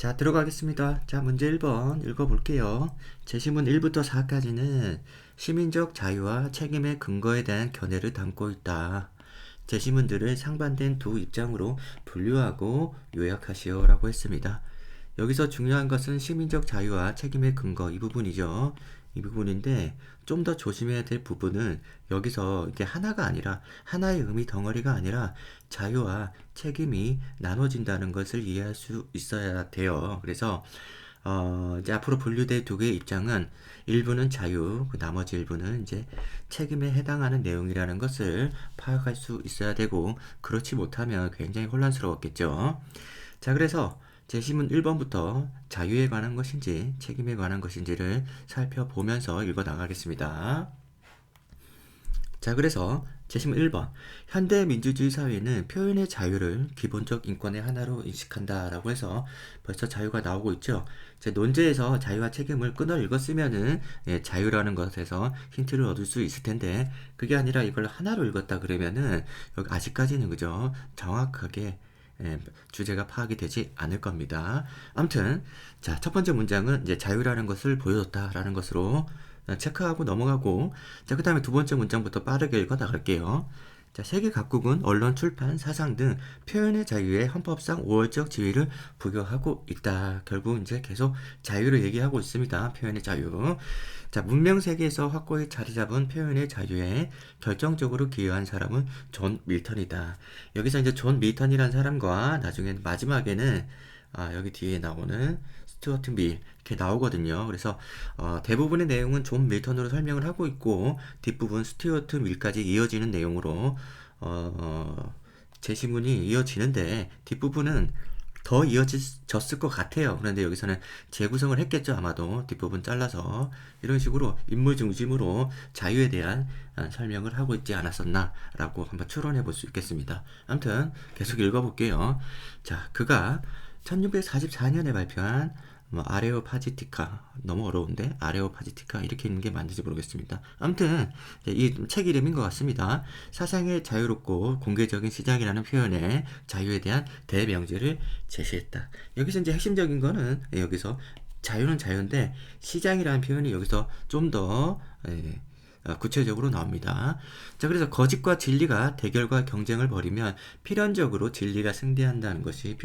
자, 들어가겠습니다. 자, 문제 1번 읽어볼게요. 제시문 1부터 4까지는 시민적 자유와 책임의 근거에 대한 견해를 담고 있다. 제시문들을 상반된 두 입장으로 분류하고 요약하시오 라고 했습니다. 여기서 중요한 것은 시민적 자유와 책임의 근거 이 부분이죠. 이 부분인데 좀 더 조심해야 될 부분은 여기서 이게 하나가 아니라 하나의 의미 덩어리가 아니라 자유와 책임이 나눠진다는 것을 이해할 수 있어야 돼요. 그래서 이제 앞으로 분류될 두 개의 입장은 일부는 자유, 그 나머지 일부는 이제 책임에 해당하는 내용이라는 것을 파악할 수 있어야 되고 그렇지 못하면 굉장히 혼란스러웠겠죠. 자, 그래서 제시문 1번부터 자유에 관한 것인지 책임에 관한 것인지를 살펴보면서 읽어 나가겠습니다. 자, 그래서 제시문 1번 현대 민주주의 사회는 표현의 자유를 기본적 인권의 하나로 인식한다라고 해서 벌써 자유가 나오고 있죠. 제 논제에서 자유와 책임을 끊어 읽었으면은 자유라는 것에서 힌트를 얻을 수 있을 텐데 그게 아니라 이걸 하나로 읽었다 그러면은 여기 아직까지는 그죠 정확하게 주제가 파악이 되지 않을 겁니다. 아무튼 자, 첫 번째 문장은 이제 자유라는 것을 보여줬다라는 것으로 체크하고 넘어가고, 자, 그 다음에 두 번째 문장부터 빠르게 읽어 나갈게요. 자, 세계 각국은 언론, 출판, 사상 등 표현의 자유에 헌법상 우월적 지위를 부여하고 있다. 결국 이제 계속 자유를 얘기하고 있습니다. 표현의 자유. 자, 문명 세계에서 확고히 자리 잡은 표현의 자유에 결정적으로 기여한 사람은 존 밀턴이다. 여기서 이제 존 밀턴이라는 사람과 나중에 마지막에는 여기 뒤에 나오는 스튜어트 밀 이렇게 나오거든요. 그래서 대부분의 내용은 존 밀턴으로 설명을 하고 있고 뒷부분 스튜어트 밀까지 이어지는 내용으로 제시문이 이어지는데 뒷부분은 더 이어졌을 것 같아요. 그런데 여기서는 재구성을 했겠죠. 아마도 뒷부분 잘라서 이런 식으로 인물 중심으로 자유에 대한 설명을 하고 있지 않았었나 라고 한번 추론해 볼 수 있겠습니다. 아무튼 계속 읽어볼게요. 자, 그가 1644년에 발표한 아레오파지티카, 너무 어려운데 아레오파지티카 이렇게 있는 게 맞는지 모르겠습니다. 아무튼 이 책 이름인 것 같습니다. 사상의 자유롭고 공개적인 시장이라는 표현의 자유에 대한 대명제를 제시했다. 여기서 이제 핵심적인 거는 여기서 자유는 자유인데 시장이라는 표현이 여기서 좀더 구체적으로 나옵니다. 자, 그래서 거짓과 진리가 대결과 경쟁을 벌이면 필연적으로 진리가 승리한다는 것이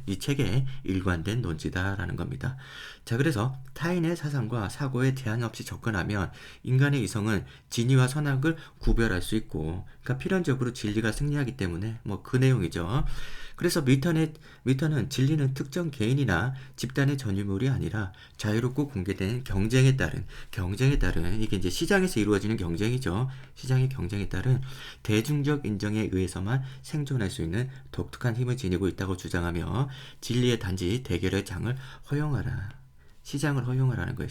이 책의 일관된 논지다라는 겁니다. 자, 그래서 타인의 사상과 사고에 제한 없이 접근하면 인간의 이성은 진위와 선악을 구별할 수 있고, 그러니까 필연적으로 진리가 승리하기 때문에 그 내용이죠. 그래서 밀턴은 진리는 특정 개인이나 집단의 전유물이 아니라 자유롭고 공개된 경쟁에 따른 이게 이제 시장에서 이루어지는 경쟁이죠. 시장의 경쟁에 따른 대중적 인정에 의해서만 생존할 수 있는 독특한 힘을 지니고 있다고 주장하며 진리의 단지 대결의 장을 허용하라. 시장을 허용하라는 거예요.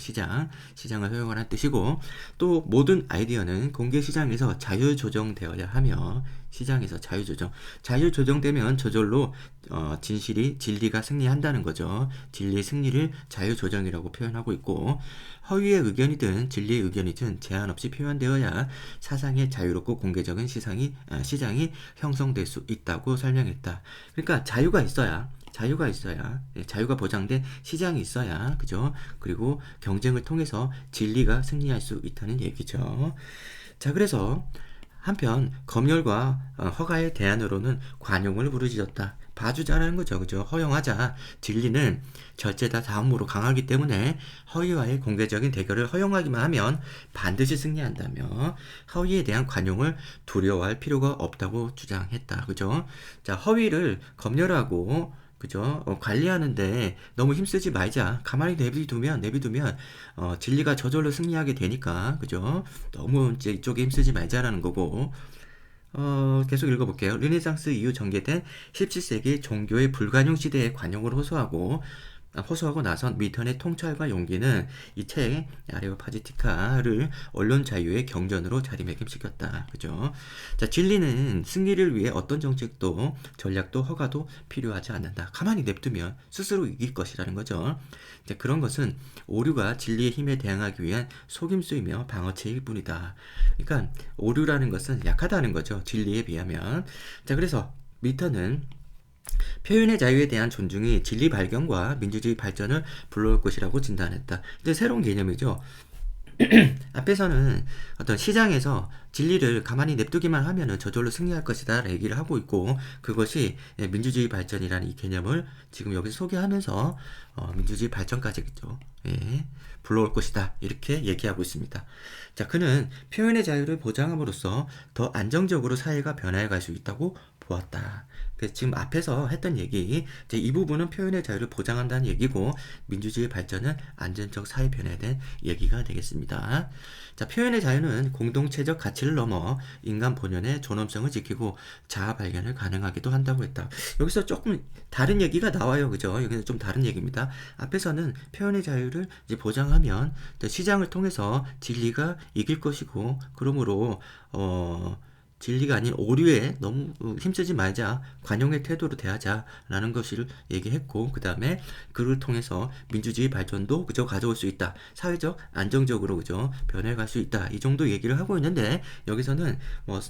시장을 허용하라는 뜻이고, 또 모든 아이디어는 공개 시장에서 자유 조정되어야 하며, 시장에서 자유 조정되면 저절로 진리가 승리한다는 거죠. 진리의 승리를 자유 조정이라고 표현하고 있고, 허위의 의견이든 진리의 의견이든 제한 없이 표현되어야 사상의 자유롭고 공개적인 시장이 형성될 수 있다고 설명했다. 그러니까 자유가 보장된 시장이 있어야, 그죠? 그리고 경쟁을 통해서 진리가 승리할 수 있다는 얘기죠. 자, 그래서 한편 검열과 허가의 대안으로는 관용을 부르짖었다. 봐주자라는 거죠. 그죠? 허용하자. 진리는 절제다 다음으로 강하기 때문에 허위와의 공개적인 대결을 허용하기만 하면 반드시 승리한다며 허위에 대한 관용을 두려워할 필요가 없다고 주장했다. 그죠? 자, 허위를 검열하고, 그죠? 관리하는데 너무 힘쓰지 말자. 가만히 내비두면 진리가 저절로 승리하게 되니까, 그죠? 너무 이제 이쪽에 힘쓰지 말자라는 거고. 계속 읽어볼게요. 르네상스 이후 전개된 17세기 종교의 불관용 시대의 관용을 호소하고 나선 밀턴의 통찰과 용기는 이 책 아레오파지티카를 언론 자유의 경전으로 자리매김시켰다. 그죠? 자, 진리는 승리를 위해 어떤 정책도 전략도 허가도 필요하지 않는다. 가만히 냅두면 스스로 이길 것이라는 거죠. 자, 그런 것은 오류가 진리의 힘에 대항하기 위한 속임수이며 방어체일 뿐이다. 그러니까 오류라는 것은 약하다는 거죠. 진리에 비하면. 자, 그래서 밀턴은 표현의 자유에 대한 존중이 진리 발견과 민주주의 발전을 불러올 것이라고 진단했다. 이제 새로운 개념이죠. 앞에서는 어떤 시장에서 진리를 가만히 냅두기만 하면은 저절로 승리할 것이다 얘기를 하고 있고, 그것이 민주주의 발전이라는 이 개념을 지금 여기서 소개하면서 민주주의 발전까지겠죠. 예, 불러올 것이다 이렇게 얘기하고 있습니다. 자, 그는 표현의 자유를 보장함으로써 더 안정적으로 사회가 변화해 갈 수 있다고 보았다. 그래서 지금 앞에서 했던 얘기, 이제 이 부분은 표현의 자유를 보장한다는 얘기고, 민주주의 발전은 안전적 사회 변화에 대한 얘기가 되겠습니다. 자, 표현의 자유는 공동체적 가치를 넘어 인간 본연의 존엄성을 지키고 자아 발견을 가능하기도 한다고 했다. 여기서 조금 다른 얘기가 나와요. 그죠? 여기는 좀 다른 얘기입니다. 앞에서는 표현의 자유를 이제 보장하면 시장을 통해서 진리가 이길 것이고, 그러므로 진리가 아닌 오류에 너무 힘쓰지 말자, 관용의 태도로 대하자라는 것을 얘기했고, 그 다음에 그를 통해서 민주주의 발전도 그저 가져올 수 있다, 사회적 안정적으로 그저 변해갈 수 있다, 이 정도 얘기를 하고 있는데, 여기서는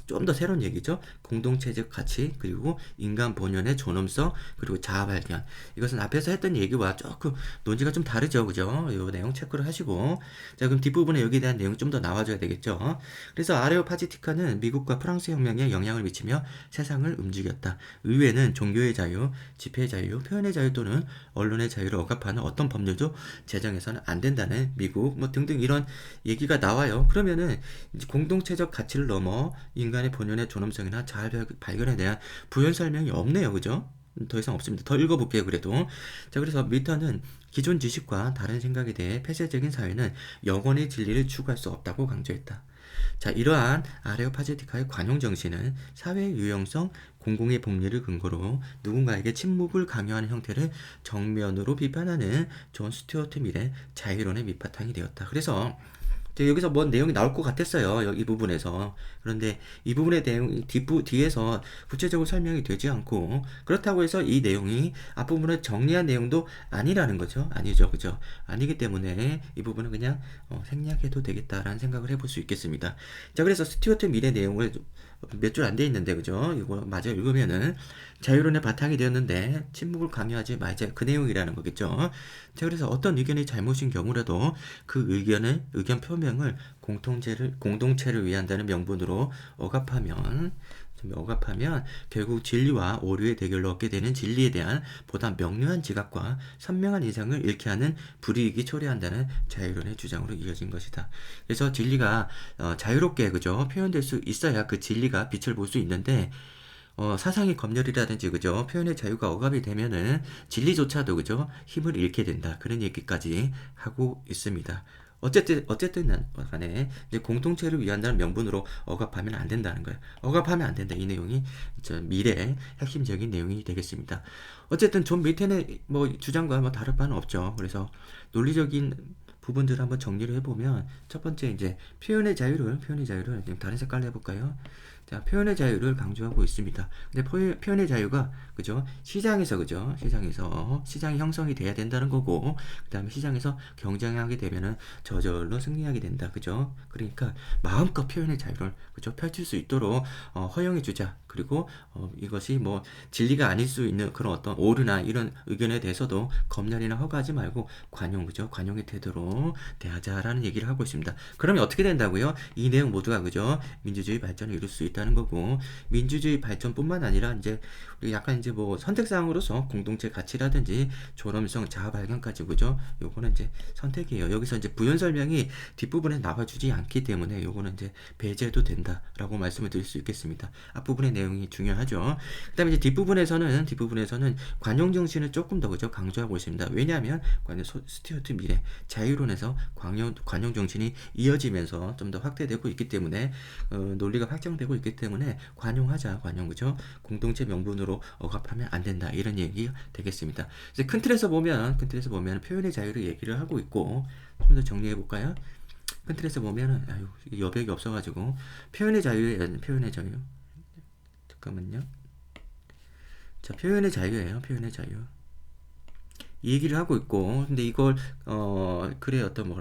좀 더 새로운 얘기죠. 공동체적 가치, 그리고 인간 본연의 존엄성, 그리고 자아 발견, 이것은 앞에서 했던 얘기와 조금 논지가 좀 다르죠. 그죠? 이 내용 체크를 하시고, 자, 그럼 뒷부분에 여기에 대한 내용 좀 더 나와줘야 되겠죠. 그래서 아레오파지티카는 미국과 프랑스 혁명에 영향을 미치며 세상을 움직였다. 의회는 종교의 자유, 집회의 자유, 표현의 자유 또는 언론의 자유를 억압하는 어떤 법률도 제정해서는 안 된다는 미국 등등 이런 얘기가 나와요. 그러면은 공동체적 가치를 넘어 인간의 본연의 존엄성이나 자아 발견에 대한 부연 설명이 없네요. 그죠? 더 이상 없습니다. 더 읽어볼게요. 그래도. 자, 그래서 밀턴은 기존 지식과 다른 생각에 대해 폐쇄적인 사회는 영원히 진리를 추구할 수 없다고 강조했다. 자, 이러한 아레오파제티카의 관용 정신은 사회의 유용성, 공공의 복리를 근거로 누군가에게 침묵을 강요하는 형태를 정면으로 비판하는 존 스튜어트 밀의 자유론의 밑바탕이 되었다. 그래서 여기서 뭔 내용이 나올 것 같았어요. 이 부분에서. 그런데 이 부분의 내용 뒤에서 구체적으로 설명이 되지 않고, 그렇다고 해서 이 내용이 앞부분을 정리한 내용도 아니라는 거죠. 아니죠. 그죠? 아니기 때문에 이 부분은 그냥 생략해도 되겠다라는 생각을 해볼 수 있겠습니다. 자, 그래서 스튜어트 밀의 내용을 몇 줄 안 돼 있는데, 그죠? 이거 마저 읽으면은 자유론의 바탕이 되었는데 침묵을 강요하지 말자, 그 내용이라는 거겠죠. 자, 그래서 어떤 의견이 잘못인 경우라도 그 의견 표명을 공동체를 위한다는 명분으로 억압하면 결국 진리와 오류의 대결로 얻게 되는 진리에 대한 보다 명료한 지각과 선명한 인상을 잃게 하는 불이익이 초래한다는 자유론의 주장으로 이어진 것이다. 그래서 진리가 자유롭게 그죠 표현될 수 있어야 그 진리가 빛을 볼 수 있는데, 사상의 검열이라든지 그죠 표현의 자유가 억압이 되면은 진리조차도 그죠 힘을 잃게 된다, 그런 얘기까지 하고 있습니다. 어쨌든 간에 이제 공동체를 위한다는 명분으로 억압하면 안 된다는 거예요. 억압하면 안 된다, 이 내용이 미래의 핵심적인 내용이 되겠습니다. 어쨌든 존 밀턴의 주장과 다를 바는 없죠. 그래서 논리적인 부분들을 한번 정리를 해보면, 첫 번째 이제 표현의 자유를 다른 색깔로 해볼까요? 자, 표현의 자유를 강조하고 있습니다. 근데 표현의 자유가 그죠 시장에서 시장이 형성이 돼야 된다는 거고, 그 다음에 시장에서 경쟁하게 되면은 저절로 승리하게 된다. 그죠? 그러니까 마음껏 표현의 자유를 그죠 펼칠 수 있도록 허용해 주자. 그리고 이것이 진리가 아닐 수 있는 그런 어떤 오류나 이런 의견에 대해서도 검열이나 허가하지 말고 관용의 태도로 대하자라는 얘기를 하고 있습니다. 그러면 어떻게 된다고요? 이 내용 모두가 그죠 민주주의 발전을 이룰 수 있다는 거고, 민주주의 발전뿐만 아니라 이제 우리 약간 이제 선택사항으로서 공동체 가치라든지 존엄성, 자아 발견까지 그죠 요거는 이제 선택이에요. 여기서 이제 부연 설명이 뒷부분에 나와주지 않기 때문에 요거는 이제 배제도 된다라고 말씀을 드릴 수 있겠습니다. 앞부분의 내용이 중요하죠. 그 다음에 이제 뒷부분에서는 관용 정신을 조금 더 그죠 강조하고 있습니다. 왜냐하면 스튜어트 밀의 자유론에서 관용 정신이 이어지면서 좀 더 확대되고 있기 때문에, 논리가 확정되고 있기 때문에 관용 그죠 공동체 명분으로 억압하면 안 된다, 이런 얘기 되겠습니다. 이제 큰 틀에서 보면 표현의 자유를 얘기를 하고 있고, 좀 더 정리해 볼까요? 큰 틀에서 보면은 여백이 없어가지고 표현의 자유 잠깐만요. 자, 표현의 자유예요. 표현의 자유. 이 얘기를 하고 있고, 근데 이걸 글의 어떤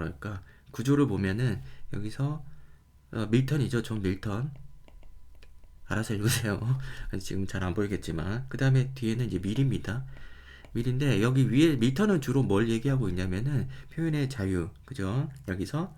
구조를 보면은 여기서 밀턴이죠. 존 밀턴. 알아서 읽으세요. 지금 잘 안 보이겠지만. 그 다음에 뒤에는 이제 밀입니다. 밀인데 여기 위에 밀터는 주로 뭘 얘기하고 있냐면은 표현의 자유, 그죠? 여기서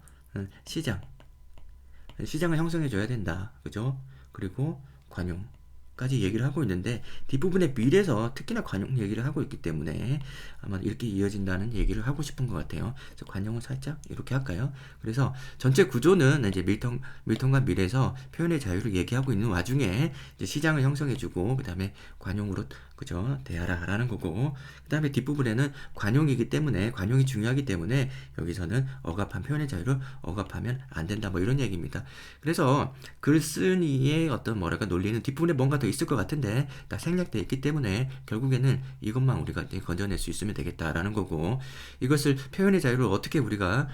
시장을 형성해 줘야 된다, 그죠? 그리고 관용까지 얘기를 하고 있는데 뒷부분에 밀에서 특히나 관용 얘기를 하고 있기 때문에 아마 이렇게 이어진다는 얘기를 하고 싶은 것 같아요. 그래서 관용을 살짝 이렇게 할까요? 그래서 전체 구조는 이제 밀통과 밀에서 표현의 자유를 얘기하고 있는 와중에 이제 시장을 형성해주고 그 다음에 관용으로, 그죠? 대하라라는 거고, 그 다음에 뒷부분에는 관용이기 때문에, 관용이 중요하기 때문에 여기서는 억압한 표현의 자유를 억압하면 안 된다, 뭐 이런 얘기입니다. 그래서 글쓴이의 어떤 뭐랄까 논리는 뒷부분에 뭔가 더 있을 것 같은데 다 생략되어 있기 때문에 결국에는 이것만 우리가 건져낼 수 있으면 되겠다라는 거고, 이것을 표현의 자유를 어떻게 우리가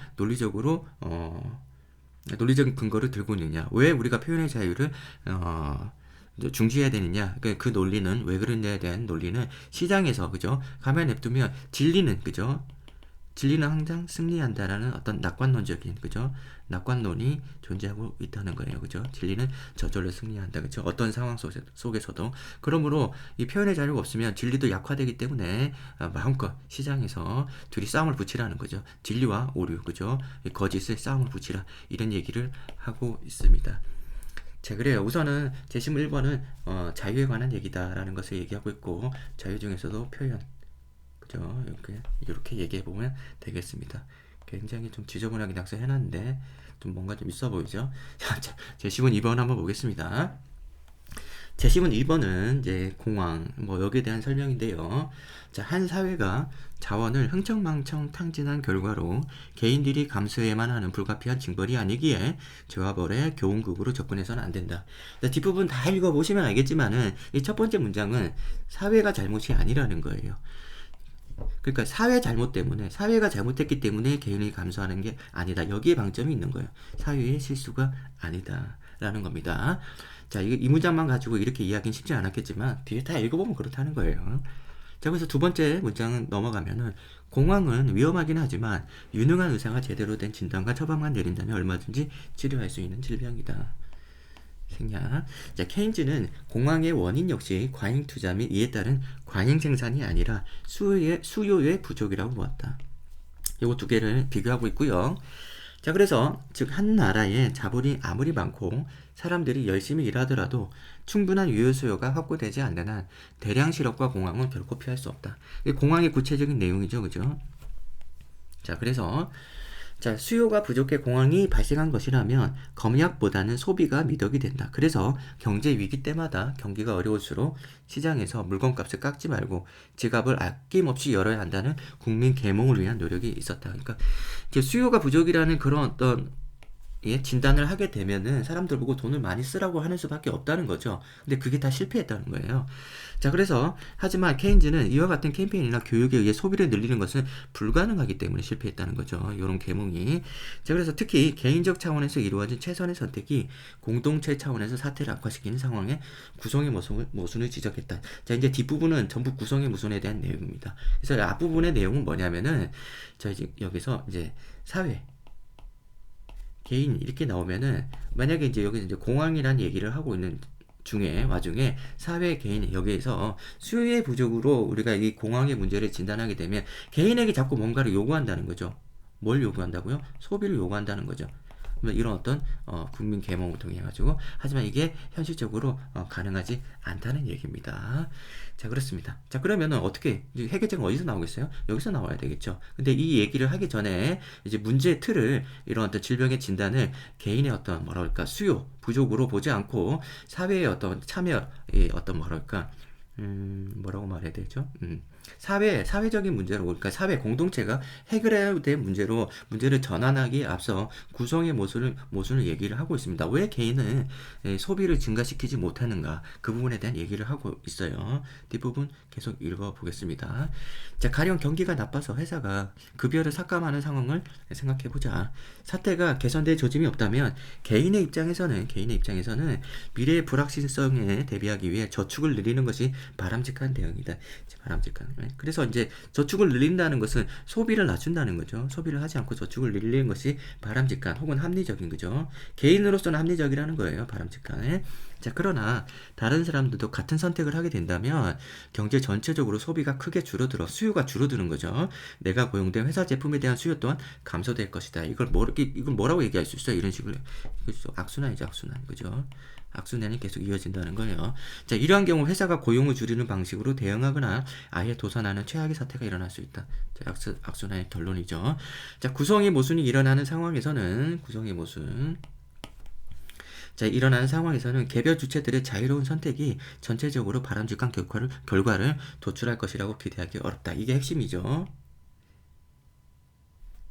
논리적인 근거를 들고 있느냐, 왜 우리가 표현의 자유를 중지해야 되느냐, 그 논리는 왜 그러냐에 대한 논리는 시장에서, 그죠? 가만히 냅두면 진리는, 그죠? 진리는 항상 승리한다라는 어떤 낙관론적인, 그죠? 낙관론이 존재하고 있다는 거예요, 그죠? 진리는 저절로 승리한다, 그죠? 어떤 상황 속에서도. 그러므로 이 표현의 자유가 없으면 진리도 약화되기 때문에 마음껏 시장에서 둘이 싸움을 붙이라는 거죠. 진리와 오류, 그죠? 거짓을 싸움을 붙이라, 이런 얘기를 하고 있습니다. 자, 그래요. 우선은 제시문 1번은 자유에 관한 얘기다라는 것을 얘기하고 있고, 자유 중에서도 표현, 그죠? 이렇게 얘기해 보면 되겠습니다. 굉장히 좀 지저분하게 낙서해 놨는데 좀 뭔가 좀 있어 보이죠? 자, 제시문 2번 한번 보겠습니다. 제시문 2번은 이제 공황, 뭐 여기에 대한 설명인데요. 자, 한 사회가 자원을 흥청망청 탕진한 결과로 개인들이 감수해야만 하는 불가피한 징벌이 아니기에 죄와 벌의 교훈극으로 접근해서는 안 된다. 자, 뒷부분 다 읽어보시면 알겠지만은 이 첫 번째 문장은 사회가 잘못이 아니라는 거예요. 그러니까 사회 잘못 때문에, 사회가 잘못했기 때문에 개인이 감수하는 게 아니다, 여기에 방점이 있는 거예요. 사회의 실수가 아니다 라는 겁니다. 자, 이 문장만 가지고 이렇게 이해하기는 쉽지 않았겠지만 뒤에 다 읽어보면 그렇다는 거예요. 자, 그래서 두 번째 문장은 넘어가면은 공황은 위험하긴 하지만 유능한 의사가 제대로 된 진단과 처방만 내린다면 얼마든지 치료할 수 있는 질병이다. 생략. 자, 케인즈는 공황의 원인 역시 과잉 투자 및 이에 따른 과잉 생산이 아니라 수요의 부족이라고 보았다. 요거 두 개를 비교하고 있고요. 자, 그래서 즉 한 나라에 자본이 아무리 많고 사람들이 열심히 일하더라도 충분한 유효 수요가 확보되지 않는 한 대량 실업과 공황은 결코 피할 수 없다. 이게 공황의 구체적인 내용이죠, 그죠? 자, 그래서 자, 수요가 부족해 공황이 발생한 것이라면 검약보다는 소비가 미덕이 된다. 그래서 경제 위기 때마다 경기가 어려울수록 시장에서 물건값을 깎지 말고 지갑을 아낌없이 열어야 한다는 국민 계몽을 위한 노력이 있었다. 그러니까 이제 수요가 부족이라는 그런 어떤 진단을 하게 되면은 사람들 보고 돈을 많이 쓰라고 하는 수밖에 없다는 거죠. 근데 그게 다 실패했다는 거예요. 자, 그래서 하지만 케인즈는 이와 같은 캠페인이나 교육에 의해 소비를 늘리는 것은 불가능하기 때문에 실패했다는 거죠. 이런 계몽이. 자, 그래서 특히 개인적 차원에서 이루어진 최선의 선택이 공동체 차원에서 사태를 악화시키는 상황에 구성의 모순을 지적했다. 자, 이제 뒷부분은 전부 구성의 모순에 대한 내용입니다. 그래서 앞부분의 내용은 뭐냐면은 자, 이제 여기서 이제 사회, 개인 이렇게 나오면은 만약에 이제 여기서 이제 공황이라는 얘기를 하고 있는 와중에 사회, 개인, 여기에서 수요의 부족으로 우리가 이 공황의 문제를 진단하게 되면 개인에게 자꾸 뭔가를 요구한다는 거죠. 뭘 요구한다고요? 소비를 요구한다는 거죠. 이런 어떤 국민 계몽을 통해 가지고, 하지만 이게 현실적으로 가능하지 않다는 얘기입니다. 자, 그렇습니다. 자, 그러면은 어떻게 해결책은 어디서 나오겠어요? 여기서 나와야 되겠죠. 근데 이 얘기를 하기 전에 이제 문제의 틀을, 이런 어떤 질병의 진단을 개인의 어떤 뭐랄까 수요 부족으로 보지 않고 사회의 어떤 참여의 어떤 뭐랄까 뭐라고 말해야 되죠? 사회적인 문제로, 그러니까 사회 공동체가 해결해야 될 문제를 전환하기에 앞서 구성의 모순을 얘기를 하고 있습니다. 왜 개인은 소비를 증가시키지 못하는가? 그 부분에 대한 얘기를 하고 있어요. 뒷부분 계속 읽어보겠습니다. 자, 가령 경기가 나빠서 회사가 급여를 삭감하는 상황을 생각해보자. 사태가 개선될 조짐이 없다면 개인의 입장에서는 미래의 불확실성에 대비하기 위해 저축을 늘리는 것이 바람직한 대응이다. 바람직한. 그래서 이제 저축을 늘린다는 것은 소비를 낮춘다는 거죠. 소비를 하지 않고 저축을 늘리는 것이 바람직한 혹은 합리적인 거죠. 개인으로서는 합리적이라는 거예요. 바람직한. 자, 그러나 다른 사람들도 같은 선택을 하게 된다면 경제 전체적으로 소비가 크게 줄어들어 수요가 줄어드는 거죠. 내가 고용된 회사 제품에 대한 수요 또한 감소될 것이다. 이걸 뭐라고 얘기할 수 있어요? 이런 식으로. 그죠? 악순환이죠, 악순환. 그죠? 악순환이 계속 이어진다는 거예요. 자, 이러한 경우 회사가 고용을 줄이는 방식으로 대응하거나 아예 도산하는 최악의 사태가 일어날 수 있다. 자, 악순환의 결론이죠. 자, 구성의 모순이 일어나는 상황에서는 자, 일어나는 상황에서는 개별 주체들의 자유로운 선택이 전체적으로 바람직한 결과를 도출할 것이라고 기대하기 어렵다. 이게 핵심이죠.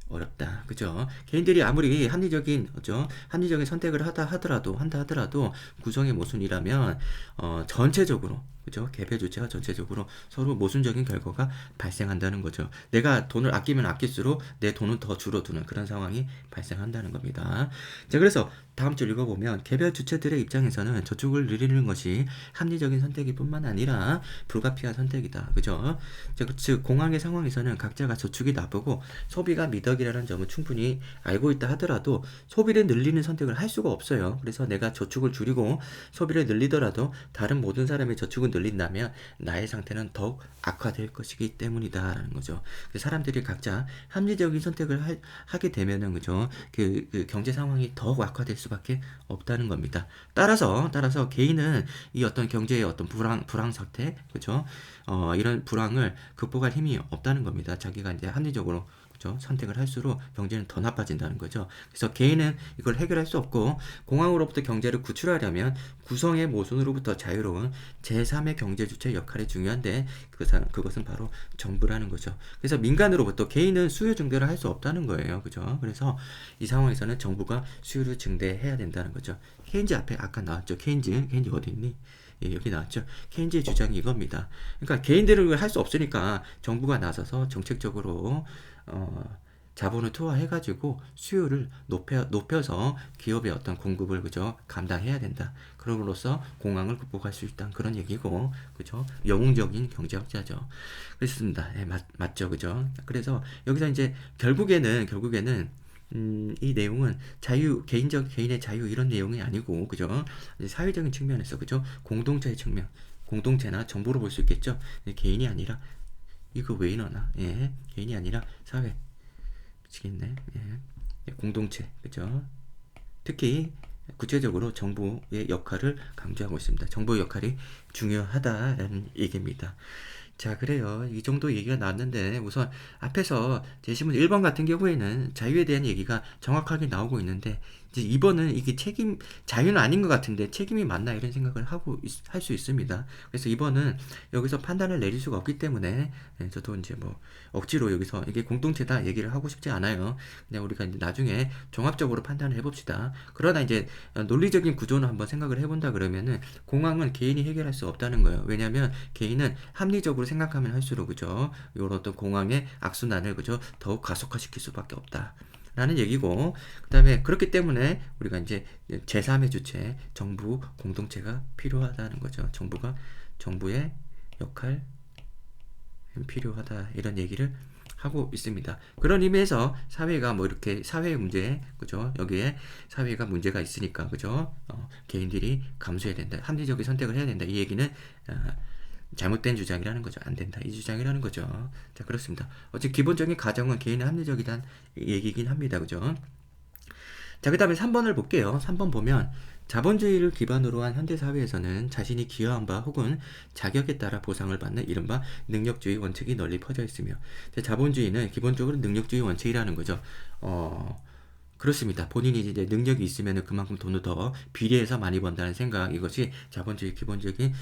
어렵다. 그죠? 개인들이 아무리 합리적인 선택을 한다 하더라도 구성의 모순이라면 전체적으로 그죠? 개별 주체가 전체적으로 서로 모순적인 결과가 발생한다는 거죠. 내가 돈을 아끼면 아낄수록 내 돈은 더 줄어드는 그런 상황이 발생한다는 겁니다. 자, 그래서 다음 줄 읽어보면 개별 주체들의 입장에서는 저축을 늘리는 것이 합리적인 선택일 뿐만 아니라 불가피한 선택이다. 그죠? 즉 공황의 상황에서는 각자가 저축이 나쁘고 소비가 미덕이라는 점을 충분히 알고 있다 하더라도 소비를 늘리는 선택을 할 수가 없어요. 그래서 내가 저축을 줄이고 소비를 늘리더라도 다른 모든 사람의 저축은 늘린다면 나의 상태는 더욱 악화될 것이기 때문이다라는 거죠. 사람들이 각자 합리적인 선택을 하게 되면은 그죠? 그 경제 상황이 더욱 악화될 수밖에 없다는 겁니다. 따라서 개인은 이 어떤 경제의 어떤 불황 사태, 그죠? 이런 불황을 극복할 힘이 없다는 겁니다. 자기가 이제 합리적으로 그죠? 선택을 할수록 경제는 더 나빠진다는 거죠. 그래서 개인은 이걸 해결할 수 없고 공황으로부터 경제를 구출하려면 구성의 모순으로부터 자유로운 제3의 경제 주체 역할이 중요한데 그것은 바로 정부라는 거죠. 그래서 민간으로부터 개인은 수요 증대를 할 수 없다는 거예요. 그죠? 그래서 이 상황에서는 정부가 수요를 증대해야 된다는 거죠. 케인즈 앞에 아까 나왔죠. 케인즈 어디 있니? 예, 여기 나왔죠. 케인즈의 주장이 이겁니다. 그러니까 개인들을 할 수 없으니까 정부가 나서서 정책적으로 자본을 투하해가지고 수요를 높여서 기업의 어떤 공급을 그죠 감당해야 된다. 그럼으로써 공황을 극복할 수 있다. 그런 얘기고 그죠 영웅적인 경제학자죠. 그렇습니다. 네, 맞죠, 그죠. 그래서 여기서 이제 결국에는 이 내용은 개인의 자유 이런 내용이 아니고 그죠 사회적인 측면에서 그죠 공동체의 측면 공동체나 정보로 볼 수 있겠죠. 개인이 아니라 이거 왜 이러나? 예, 개인이 아니라 사회. 미치겠네. 예, 공동체, 그죠? 특히 구체적으로 정부의 역할을 강조하고 있습니다. 정부의 역할이 중요하다라는 얘기입니다. 자, 그래요. 이 정도 얘기가 나왔는데 우선 앞에서 제시문 1번 같은 경우에는 자유에 대한 얘기가 정확하게 나오고 있는데 이제 2번은 이게 자유는 아닌 것 같은데 책임이 맞나 이런 생각을 할 수 있습니다. 그래서 2번은 여기서 판단을 내릴 수가 없기 때문에 저도 이제 뭐 억지로 여기서 이게 공동체다 얘기를 하고 싶지 않아요. 그냥 우리가 이제 나중에 종합적으로 판단을 해봅시다. 그러나 이제 논리적인 구조는 한번 생각을 해본다 그러면은 공황은 개인이 해결할 수 없다는 거예요. 왜냐하면 개인은 합리적으로 생각하면 할수록 그죠 이런 어떤 공황의 악순환을 그죠 더욱 가속화시킬 수밖에 없다. 라는 얘기고 그 다음에 그렇기 때문에 우리가 이제 제3의 주체 정부 공동체가 필요하다는 거죠. 정부의 역할 필요하다 이런 얘기를 하고 있습니다. 그런 의미에서 사회가 뭐 이렇게 사회의 문제 그죠 여기에 사회가 문제가 있으니까 그죠 개인들이 감수해야 된다 합리적인 선택을 해야 된다 이 얘기는 잘못된 주장이라는 거죠. 안 된다. 이 주장이라는 거죠. 자, 그렇습니다. 어쨌든 기본적인 가정은 개인의 합리적이란 얘기긴 합니다. 그죠? 자, 그 다음에 3번을 볼게요. 3번 보면 자본주의를 기반으로 한 현대사회에서는 자신이 기여한 바 혹은 자격에 따라 보상을 받는 이른바 능력주의 원칙이 널리 퍼져 있으며 자본주의는 기본적으로 능력주의 원칙이라는 거죠. 그렇습니다. 본인이 이제 능력이 있으면 그만큼 돈을 더 비례해서 많이 번다는 생각 이것이 자본주의 기본적인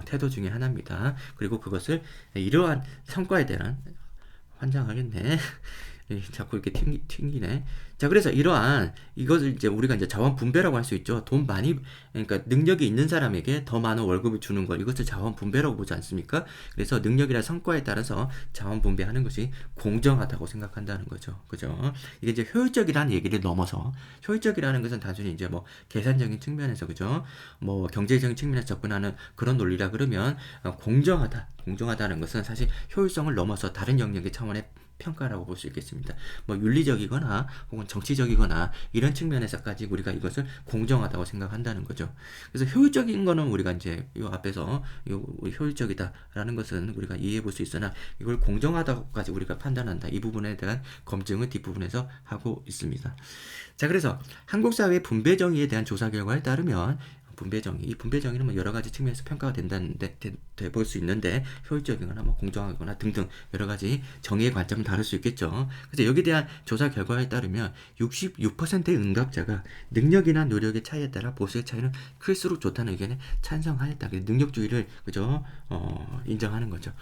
태도 중에 하나입니다. 그리고 그것을 이러한 성과에 대한 환장하겠네. 자꾸 이렇게 튕기네. 자, 그래서 이것을 이제 우리가 이제 자원 분배라고 할 수 있죠. 그러니까 능력이 있는 사람에게 더 많은 월급을 주는 것, 이것을 자원 분배라고 보지 않습니까? 그래서 능력이나 성과에 따라서 자원 분배하는 것이 공정하다고 생각한다는 거죠. 그죠? 이게 이제 효율적이라는 얘기를 넘어서, 효율적이라는 것은 단순히 이제 뭐 계산적인 측면에서, 그죠? 뭐 경제적인 측면에서 접근하는 그런 논리라 그러면, 공정하다는 것은 사실 효율성을 넘어서 다른 영역의 차원의 평가라고 볼 수 있겠습니다. 뭐 윤리적이거나 혹은 정치적이거나 이런 측면에서까지 우리가 이것을 공정하다고 생각한다는 거죠. 그래서 효율적인 거는 우리가 이제 이 앞에서 효율적이다라는 것은 우리가 이해해 볼 수 있으나 이걸 공정하다고까지 우리가 판단한다. 이 부분에 대한 검증은 뒷부분에서 하고 있습니다. 자, 그래서 한국 사회 분배 정의에 대한 조사 결과에 따르면 이 분배 정의는 뭐 여러 가지 측면에서 평가가 된다는데 볼 수 있는데 효율적이거나 뭐 공정하거나 등등 여러 가지 정의의 관점은 다를 수 있겠죠. 그래서 여기에 대한 조사 결과에 따르면 66%의 응답자가 능력이나 노력의 차이에 따라 보수의 차이는 클수록 좋다는 의견에 찬성하였다. 능력주의를 그죠 인정하는 거죠.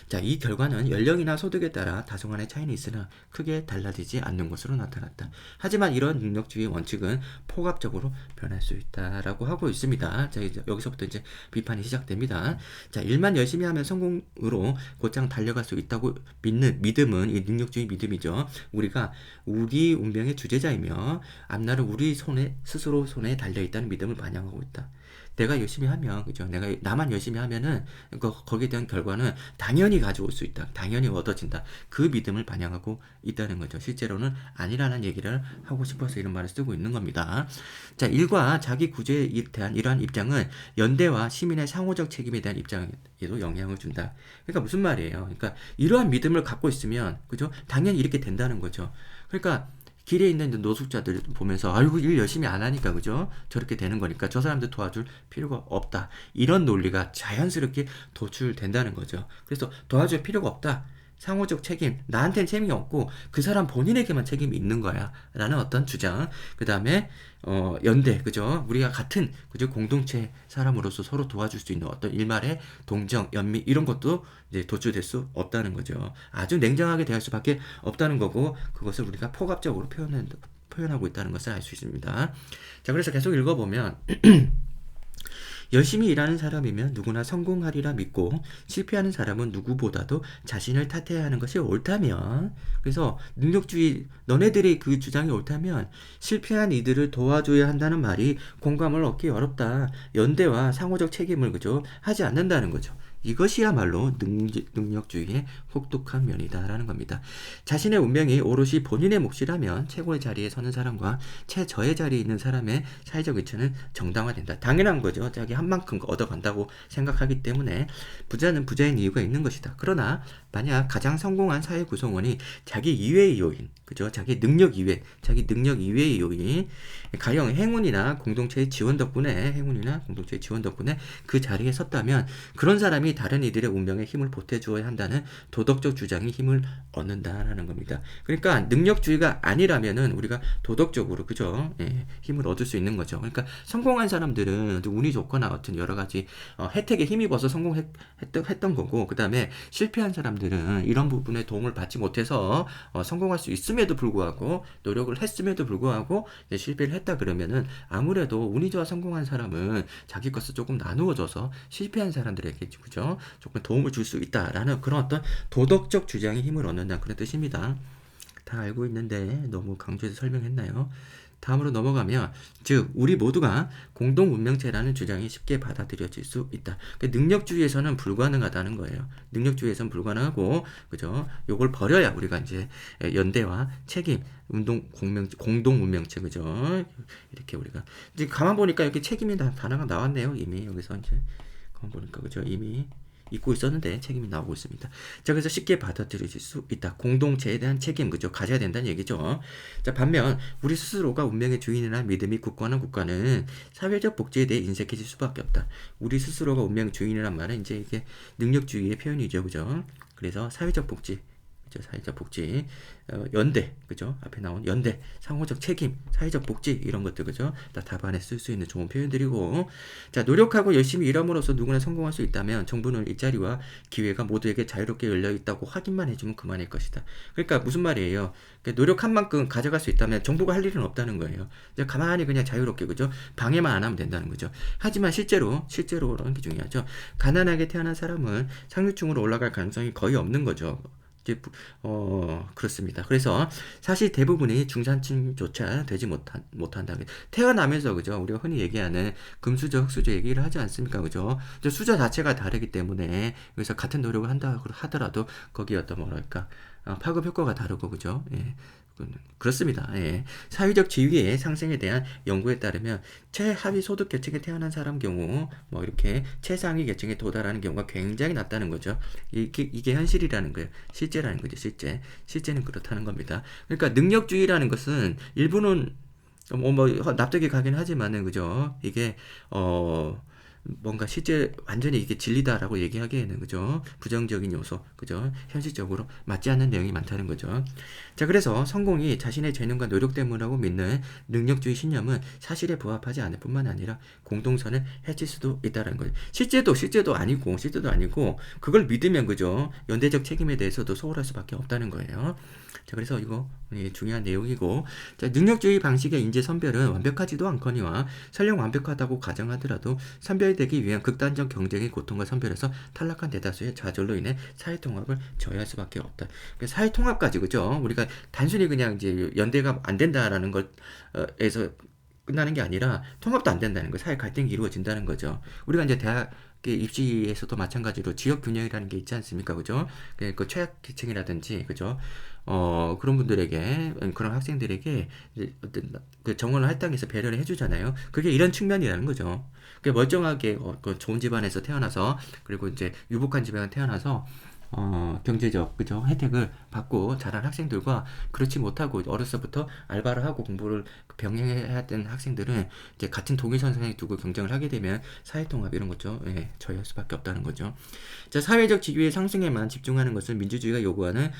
자, 이 결과는 연령이나 소득에 따라 다소간의 차이는 있으나 크게 달라지지 않는 것으로 나타났다. 하지만 이런 능력주의 원칙은 포괄적으로 변할 수 있다라고 하고 있습니다. 자, 이제 여기서부터 이제 비판이 시작됩니다. 자, 일만 열심히 하면 성공으로 곧장 달려갈 수 있다고 믿는 믿음은 이 능력주의 믿음이죠. 우리가 우리 운명의 주제자이며 앞날은 우리 스스로 손에 달려 있다는 믿음을 반영하고 있다. 내가 열심히 하면, 그죠? 나만 열심히 하면은, 거기에 대한 결과는 당연히 가져올 수 있다. 당연히 얻어진다. 그 믿음을 반영하고 있다는 거죠. 실제로는 아니라는 얘기를 하고 싶어서 이런 말을 쓰고 있는 겁니다. 자, 일과 자기 구제에 대한 이러한 입장은 연대와 시민의 상호적 책임에 대한 입장에도 영향을 준다. 그러니까 무슨 말이에요? 그러니까 이러한 믿음을 갖고 있으면, 그죠? 당연히 이렇게 된다는 거죠. 그러니까, 길에 있는 노숙자들 보면서 아이고 일 열심히 안 하니까 그죠? 저렇게 되는 거니까 저 사람들 도와줄 필요가 없다. 이런 논리가 자연스럽게 도출된다는 거죠. 그래서 도와줄 필요가 없다. 상호적 책임, 나한테는 책임이 없고 그 사람 본인에게만 책임이 있는 거야 라는 어떤 주장. 그 다음에 연대, 그죠? 우리가 같은 그죠? 공동체 사람으로서 서로 도와줄 수 있는 어떤 일말의 동정, 연미 이런 것도 이제 도출될 수 없다는 거죠. 아주 냉정하게 대할 수밖에 없다는 거고 그것을 우리가 포괄적으로 표현하고 있다는 것을 알 수 있습니다. 자, 그래서 계속 읽어보면 열심히 일하는 사람이면 누구나 성공하리라 믿고 실패하는 사람은 누구보다도 자신을 탓해야 하는 것이 옳다면, 그래서 능력주의 너네들이 그 주장이 옳다면 실패한 이들을 도와줘야 한다는 말이 공감을 얻기 어렵다. 연대와 상호적 책임을 그죠 하지 않는다는 거죠. 이것이야말로 능력주의의 혹독한 면이다라는 겁니다. 자신의 운명이 오롯이 본인의 몫이라면 최고의 자리에 서는 사람과 최저의 자리에 있는 사람의 사회적 위치는 정당화된다. 당연한 거죠. 자기 한 만큼 얻어간다고 생각하기 때문에 부자는 부자인 이유가 있는 것이다. 그러나 만약 가장 성공한 사회 구성원이 자기 이외의 요인, 그죠? 자기 능력 이외의 요인, 가령 행운이나 공동체의 지원 덕분에 그 자리에 섰다면 그런 사람이 다른 이들의 운명에 힘을 보태주어야 한다는 도덕적 주장이 힘을 얻는다라는 겁니다. 그러니까 능력주의가 아니라면은 우리가 도덕적으로 그죠? 예, 힘을 얻을 수 있는 거죠. 그러니까 성공한 사람들은 운이 좋거나 어떤 여러 가지 혜택에 힘입어서 성공했던 거고, 그 다음에 실패한 사람들은 이런 부분에 도움을 받지 못해서 성공할 수 있음에도 불구하고 노력을 했음에도 불구하고 실패를 했다 그러면은 아무래도 운이 좋아 성공한 사람은 자기 것을 조금 나누어줘서 실패한 사람들에게 그죠? 조금 도움을 줄 수 있다라는 그런 어떤 도덕적 주장이 힘을 얻는다는 그런 뜻입니다. 다 알고 있는데 너무 강조해서 설명했나요? 다음으로 넘어가면 즉 우리 모두가 공동 운명체라는 주장이 쉽게 받아들여질 수 있다. 그러니까 능력주의에서는 불가능하다는 거예요. 능력주의에서는 불가능하고 그죠? 요걸 버려야 우리가 이제 연대와 책임, 공동 운명체 그죠? 이렇게 우리가 이제 가만 보니까 이렇게 책임이 단어가 나왔네요. 이미 여기서 이제 가만 보니까 그죠? 이미 잊고 있었는데 책임이 나오고 있습니다. 자, 그래서 쉽게 받아들여질 수 있다. 공동체에 대한 책임, 그죠? 가져야 된다는 얘기죠. 자, 반면 우리 스스로가 운명의 주인이나 믿음이 굳건한 국가는 사회적 복지에 대해 인색해질 수밖에 없다. 우리 스스로가 운명의 주인이란 말은 이제 이게 능력주의의 표현이죠, 그죠? 그래서 사회적 복지, 그죠? 사회적 복지, 연대, 그죠? 앞에 나온 연대, 상호적 책임, 사회적 복지 이런 것들 그죠? 다 답안에 쓸 수 있는 좋은 표현들이고, 자 노력하고 열심히 일함으로써 누구나 성공할 수 있다면 정부는 일자리와 기회가 모두에게 자유롭게 열려 있다고 확인만 해주면 그만일 것이다. 그러니까 무슨 말이에요? 그러니까 노력한 만큼 가져갈 수 있다면 정부가 할 일은 없다는 거예요. 가만히 그냥 자유롭게 그죠? 방해만 안 하면 된다는 거죠. 하지만 실제로라는 게 중요하죠. 가난하게 태어난 사람은 상류층으로 올라갈 가능성이 거의 없는 거죠. 그렇습니다. 그래서 사실 대부분이 중산층조차 되지 못한다. 태어나면서 그죠? 우리가 흔히 얘기하는 금수저, 흑수저 얘기를 하지 않습니까? 그죠? 수저 자체가 다르기 때문에 그래서 같은 노력을 한다 하더라도 거기에 어떤 뭐랄까 파급 효과가 다르고, 그죠? 예. 그렇습니다. 예. 사회적 지위의 상승에 대한 연구에 따르면 최하위 소득 계층에 태어난 사람 경우 뭐 이렇게 최상위 계층에 도달하는 경우가 굉장히 낮다는 거죠. 이게 현실이라는 거예요. 실제라는 거죠. 실제는 그렇다는 겁니다. 그러니까 능력주의라는 것은 일부는 뭐 납득이 가긴 하지만은, 그죠? 이게 뭔가 실제 완전히 이게 진리다라고 얘기하기에는, 그죠? 부정적인 요소, 그죠? 현실적으로 맞지 않는 내용이 많다는 거죠. 자, 그래서 성공이 자신의 재능과 노력 때문이라고 믿는 능력주의 신념은 사실에 부합하지 않을 뿐만 아니라 공동선을 해칠 수도 있다는 거예요. 실제도 아니고, 그걸 믿으면, 그죠? 연대적 책임에 대해서도 소홀할 수밖에 없다는 거예요. 자, 그래서 이거 중요한 내용이고, 자, 능력주의 방식의 인재 선별은 완벽하지도 않거니와 설령 완벽하다고 가정하더라도 선별되기 위한 극단적 경쟁의 고통과 선별에서 탈락한 대다수의 좌절로 인해 사회통합을 저해할 수밖에 없다. 사회통합까지, 그죠? 우리가 단순히 그냥 이제 연대가 안 된다라는 것에서 끝나는 게 아니라 통합도 안 된다는 거, 사회 갈등이 이루어진다는 거죠. 우리가 이제 대학 입시에서도 마찬가지로 지역 균형이라는 게 있지 않습니까, 그죠? 그 취약계층이라든지, 그죠? 그런 분들에게, 그런 학생들에게 어떤 그 정원을 할당해서 배려를 해주잖아요. 그게 이런 측면이라는 거죠. 멀쩡하게 그 좋은 집안에서 태어나서, 그리고 이제 유복한 집안에 태어나서 경제적, 그죠? 혜택을 받고 자란 학생들과 그렇지 못하고 어려서부터 알바를 하고 공부를 병행해야 되는 학생들은 이제 같은 동일선상에 두고 경쟁을 하게 되면 사회통합 이런 거죠. 예, 저해할 수밖에 없다는 거죠. 자, 사회적 지위의 상승에만 집중하는 것은 민주주의가 요구하는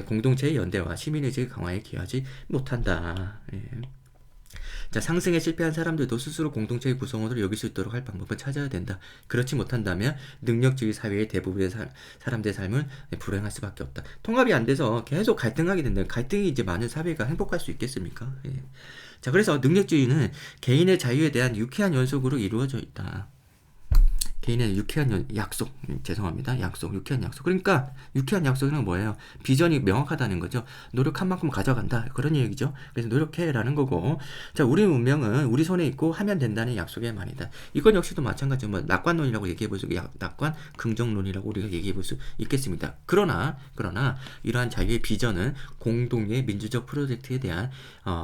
공동체의 연대와 시민의식 강화에 기여하지 못한다. 예. 자, 상승에 실패한 사람들도 스스로 공동체의 구성원으로 여길 수 있도록 할 방법을 찾아야 된다. 그렇지 못한다면 능력주의 사회의 대부분의 사람들의 삶은 불행할 수밖에 없다. 통합이 안 돼서 계속 갈등하게 된다. 갈등이 이제 많은 사회가 행복할 수 있겠습니까? 예. 자, 그래서 능력주의는 개인의 자유에 대한 유쾌한 연속으로 이루어져 있다. 개인의 유쾌한 약속, 유쾌한 약속. 그러니까 유쾌한 약속은 뭐예요? 비전이 명확하다는 거죠. 노력한 만큼 가져간다, 그런 얘기죠. 그래서 노력해라는 거고, 자, 우리 운명은 우리 손에 있고 하면 된다는 약속의 말이다. 이건 역시도 마찬가지로 뭐 낙관론이라고 얘기해볼 수, 낙관 긍정론이라고 우리가 얘기해볼 수 있겠습니다. 그러나 이러한 자유의 비전은 공동의 민주적 프로젝트에 대한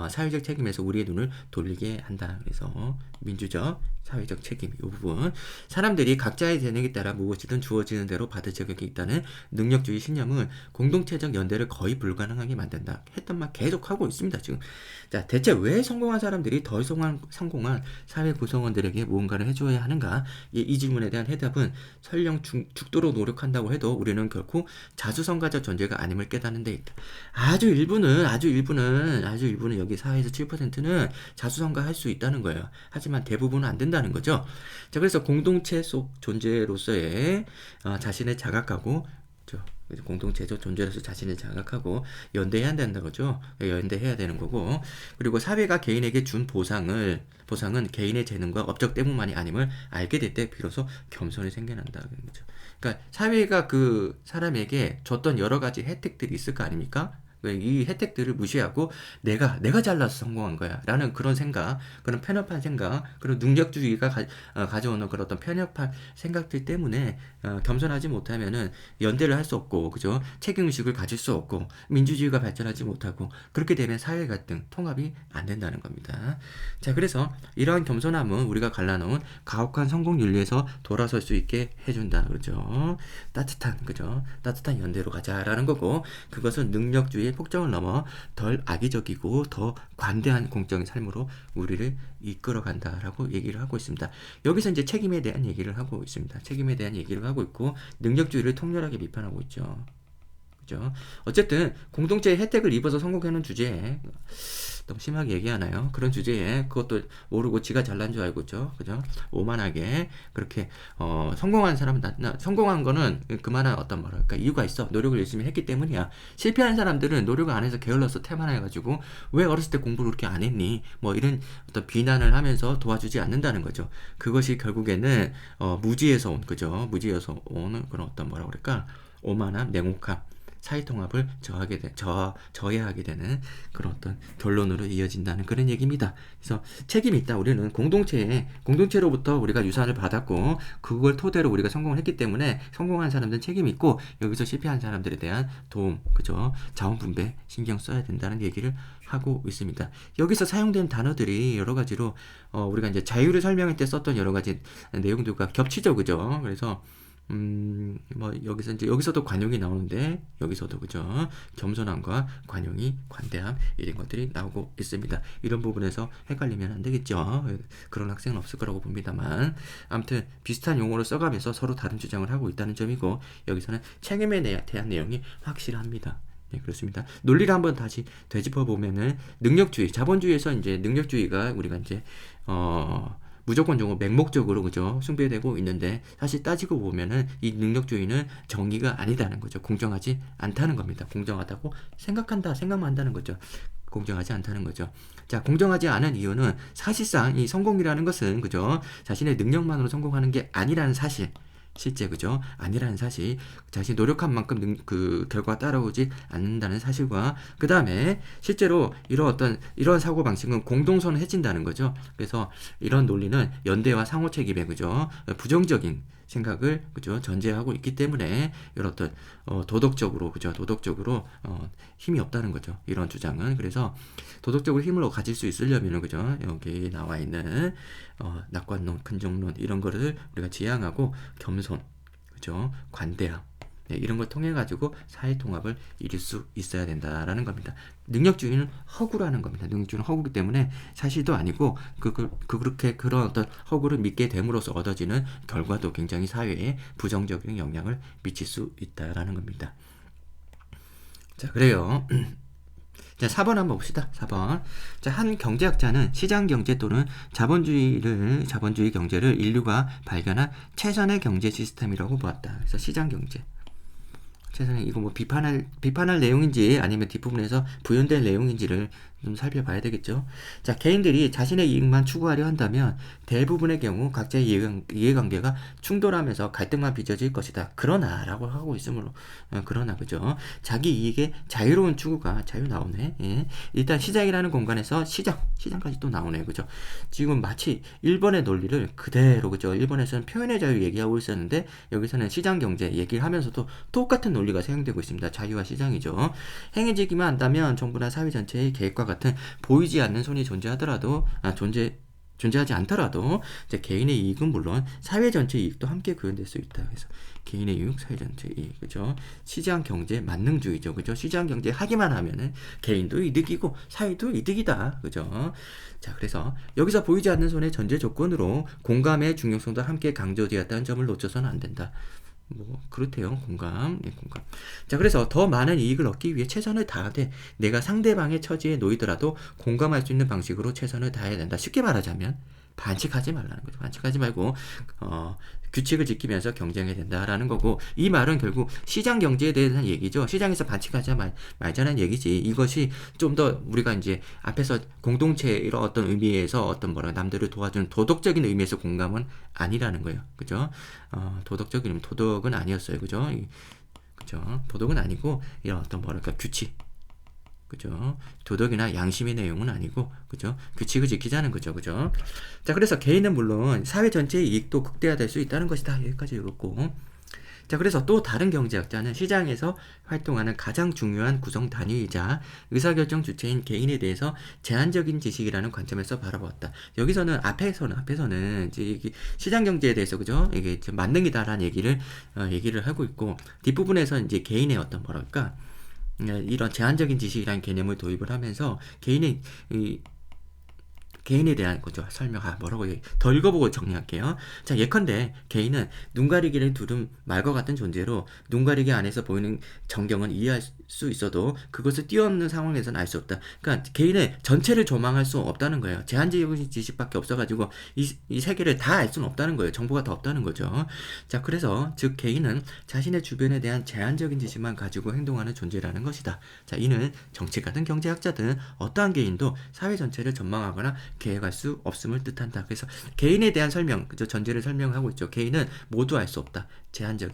사회적 책임에서 우리의 눈을 돌리게 한다. 그래서 민주적 사회적 책임, 이 부분. 사람들이 각자의 재능에 따라 무엇이든 주어지는 대로 받을 자격이 있다는 능력주의 신념은 공동체적 연대를 거의 불가능하게 만든다. 했던 말 계속 하고 있습니다, 지금. 자, 대체 왜 성공한 사람들이 더 성공한 사회 구성원들에게 무언가를 해줘야 하는가? 이 질문에 대한 해답은 설령 죽도록 노력한다고 해도 우리는 결코 자수성가적 존재가 아님을 깨닫는 데 있다. 아주 일부는 여기 4에서 7%는 자수성가할 수 있다는 거예요. 하지만 대부분은 안 된다는 거죠. 자, 그래서 공동체 속 존재로서의 자신을 자각하고, 공동체적 존재로서 자신을 자각하고 연대해야 한다는 거죠. 연대해야 되는 거고, 그리고 사회가 개인에게 준 보상은 개인의 재능과 업적 때문만이 아님을 알게 될 때 비로소 겸손이 생겨난다는 거죠. 그러니까 사회가 그 사람에게 줬던 여러 가지 혜택들이 있을 거 아닙니까? 이 혜택들을 무시하고 내가 잘나서 성공한 거야 라는 그런 생각, 그런 편협한 생각, 그런 능력주의가 가져오는 그런 어떤 편협한 생각들 때문에 겸손하지 못하면은 연대를 할 수 없고, 그죠? 책임의식을 가질 수 없고, 민주주의가 발전하지 못하고, 그렇게 되면 사회 갈등, 통합이 안 된다는 겁니다. 자, 그래서 이러한 겸손함은 우리가 갈라놓은 가혹한 성공 윤리에서 돌아설 수 있게 해준다, 그죠? 따뜻한 연대로 가자라는 거고, 그것은 능력주의의 폭정을 넘어 덜 악의적이고 더 관대한 공적인 삶으로 우리를 이끌어간다라고 얘기를 하고 있습니다. 여기서 이제 책임에 대한 얘기를 하고 있습니다. 책임에 대한 얘기를 하고 있고, 능력주의를 통렬하게 비판하고 있죠. 그죠? 어쨌든 공동체의 혜택을 입어서 성공하는 주제에, 너무 심하게 얘기하나요? 그런 주제에 그것도 모르고 지가 잘난 줄 알고 있죠. 그죠? 오만하게 그렇게 성공한 사람은 성공한 거는 그만한 어떤 뭐랄까 이유가 있어. 노력을 열심히 했기 때문이야. 실패한 사람들은 노력을 안 해서 게을러서 태만해가지고 왜 어렸을 때 공부를 그렇게 안 했니? 뭐 이런 어떤 비난을 하면서 도와주지 않는다는 거죠. 그것이 결국에는 무지에서 온, 그죠? 무지에서 오는 그런 어떤 뭐라 그럴까? 오만함, 냉혹함, 사회통합을 저해하게 되는 그런 어떤 결론으로 이어진다는 그런 얘기입니다. 그래서 책임이 있다. 우리는 공동체로부터 우리가 유산을 받았고 그걸 토대로 우리가 성공을 했기 때문에 성공한 사람들은 책임이 있고 여기서 실패한 사람들에 대한 도움, 그죠? 자원 분배 신경 써야 된다는 얘기를 하고 있습니다. 여기서 사용된 단어들이 여러 가지로 우리가 이제 자유를 설명할 때 썼던 여러 가지 내용들과 겹치죠, 그죠? 그래서 뭐 여기서도 관용이 나오는데 여기서도 그죠? 겸손함과 관용이 관대함 이런 것들이 나오고 있습니다. 이런 부분에서 헷갈리면 안 되겠죠. 그런 학생은 없을 거라고 봅니다만 아무튼 비슷한 용어를 써가면서 서로 다른 주장을 하고 있다는 점이고 여기서는 책임에 대한 내용이 확실합니다. 네, 그렇습니다. 논리를 한번 다시 되짚어 보면은 능력주의, 자본주의에서 이제 능력주의가 우리가 이제 무조건적으로 맹목적으로 그죠 숭배되고 있는데 사실 따지고 보면은 이 능력주의는 정의가 아니다는 거죠. 공정하지 않다는 겁니다. 공정하다고 생각만 한다는 거죠. 공정하지 않다는 거죠. 자, 공정하지 않은 이유는 사실상 이 성공이라는 것은 그죠 자신의 능력만으로 성공하는 게 아니라는 사실. 실제 그죠 아니라는 사실 자신이 노력한 만큼 그 결과가 따라오지 않는다는 사실과 그 다음에 실제로 이런 사고 방식은 공동선해진다는 거죠. 그래서 이런 논리는 연대와 상호 책임에 그죠 부정적인 생각을 그죠 전제하고 있기 때문에 이런 어떤 도덕적으로 힘이 없다는 거죠. 이런 주장은 그래서 도덕적으로 힘을 가질 수 있으려면은 그죠 여기 나와 있는 낙관론, 근정론 이런 거를 우리가 지향하고 겸손, 그죠 관대함 네, 이런 걸 통해 가지고 사회 통합을 이룰 수 있어야 된다라는 겁니다. 능력주의는 허구라는 겁니다. 능력주의는 허구이기 때문에 사실도 아니고 그렇게 그런 어떤 허구를 믿게 됨으로써 얻어지는 결과도 굉장히 사회에 부정적인 영향을 미칠 수 있다라는 겁니다. 자, 그래요. 자, 4번 한번 봅시다. 4번. 자, 한 경제학자는 시장 경제 또는 자본주의 경제를 인류가 발견한 최선의 경제 시스템이라고 보았다. 그래서 시장 경제. 세상에 이거 뭐 비판할 내용인지 아니면 뒷부분에서 부연된 내용인지를 좀 살펴봐야 되겠죠. 자, 개인들이 자신의 이익만 추구하려 한다면 대부분의 경우 각자의 이해관계가 충돌하면서 갈등만 빚어질 것이다. 그러나 라고 하고 있으므로 그러나 그죠. 자기 이익의 자유로운 추구가 자유 나오네. 예. 일단 시장이라는 공간에서 시장까지 또 나오네. 그죠. 지금 마치 일본의 논리를 그대로 그죠. 일본에서는 표현의 자유 얘기하고 있었는데 여기서는 시장 경제 얘기를 하면서도 똑같은 논리가 사용되고 있습니다. 자유와 시장이죠. 행해지기만 한다면 정부나 사회 전체의 계획과 같은 보이지 않는 손이 존재하지 않더라도 이제 개인의 이익은 물론 사회 전체 이익도 함께 구현될 수 있다. 그래서 개인의 이익, 사회 전체 이익, 그죠? 시장 경제 만능주의죠, 그죠? 시장 경제 하기만 하면은 개인도 이득이고 사회도 이득이다, 그죠? 자, 그래서 여기서 보이지 않는 손의 전제 조건으로 공감의 중요성도 함께 강조되었다는 점을 놓쳐서는 안 된다. 뭐 그렇대요. 공감. 자, 그래서 더 많은 이익을 얻기 위해 최선을 다하되 내가 상대방의 처지에 놓이더라도 공감할 수 있는 방식으로 최선을 다해야 된다. 쉽게 말하자면 반칙하지 말라는 거죠. 반칙하지 말고 규칙을 지키면서 경쟁해야 된다라는 거고 이 말은 결국 시장 경제에 대한 얘기죠. 시장에서 반칙하지 말자는 얘기지. 이것이 좀 더 우리가 이제 앞에서 공동체 이런 어떤 의미에서 어떤 남들을 도와주는 도덕적인 의미에서 공감은 아니라는 거예요. 그죠? 도덕적인 의미, 도덕은 아니었어요. 그죠? 그죠? 도덕은 아니고 이런 어떤 규칙. 그죠? 도덕이나 양심의 내용은 아니고, 그죠? 규칙을 지키자는 거죠, 그죠? 자, 그래서 개인은 물론 사회 전체의 이익도 극대화될 수 있다는 것이다. 여기까지 읽었고. 자, 그래서 또 다른 경제학자는 시장에서 활동하는 가장 중요한 구성 단위이자 의사결정 주체인 개인에 대해서 제한적인 지식이라는 관점에서 바라보았다. 여기서는 앞에서는 이제 시장 경제에 대해서 그죠? 이게 만능이다라는 얘기를 하고 있고 뒷부분에서 이제 개인의 어떤 이런 제한적인 지식이라는 개념을 도입을 하면서 개인에 대한 거죠. 더 읽어보고 정리할게요. 자, 예컨대 개인은 눈 가리기를 두른 말과 같은 존재로 눈 가리기 안에서 보이는 전경은 이해할 수 있어도 그것을 뛰어넘는 상황에서는 알 수 없다. 그러니까 개인의 전체를 조망할 수 없다는 거예요. 제한적인 지식밖에 없어가지고 이 세계를 다 알 수는 없다는 거예요. 정보가 더 없다는 거죠. 자, 그래서 즉 개인은 자신의 주변에 대한 제한적인 지식만 가지고 행동하는 존재라는 것이다. 자, 이는 정치가든 경제학자든 어떠한 개인도 사회 전체를 전망하거나 계획할 수 없음을 뜻한다. 그래서 개인에 대한 설명, 그죠? 전제를 설명하고 있죠. 개인은 모두 알 수 없다. 제한적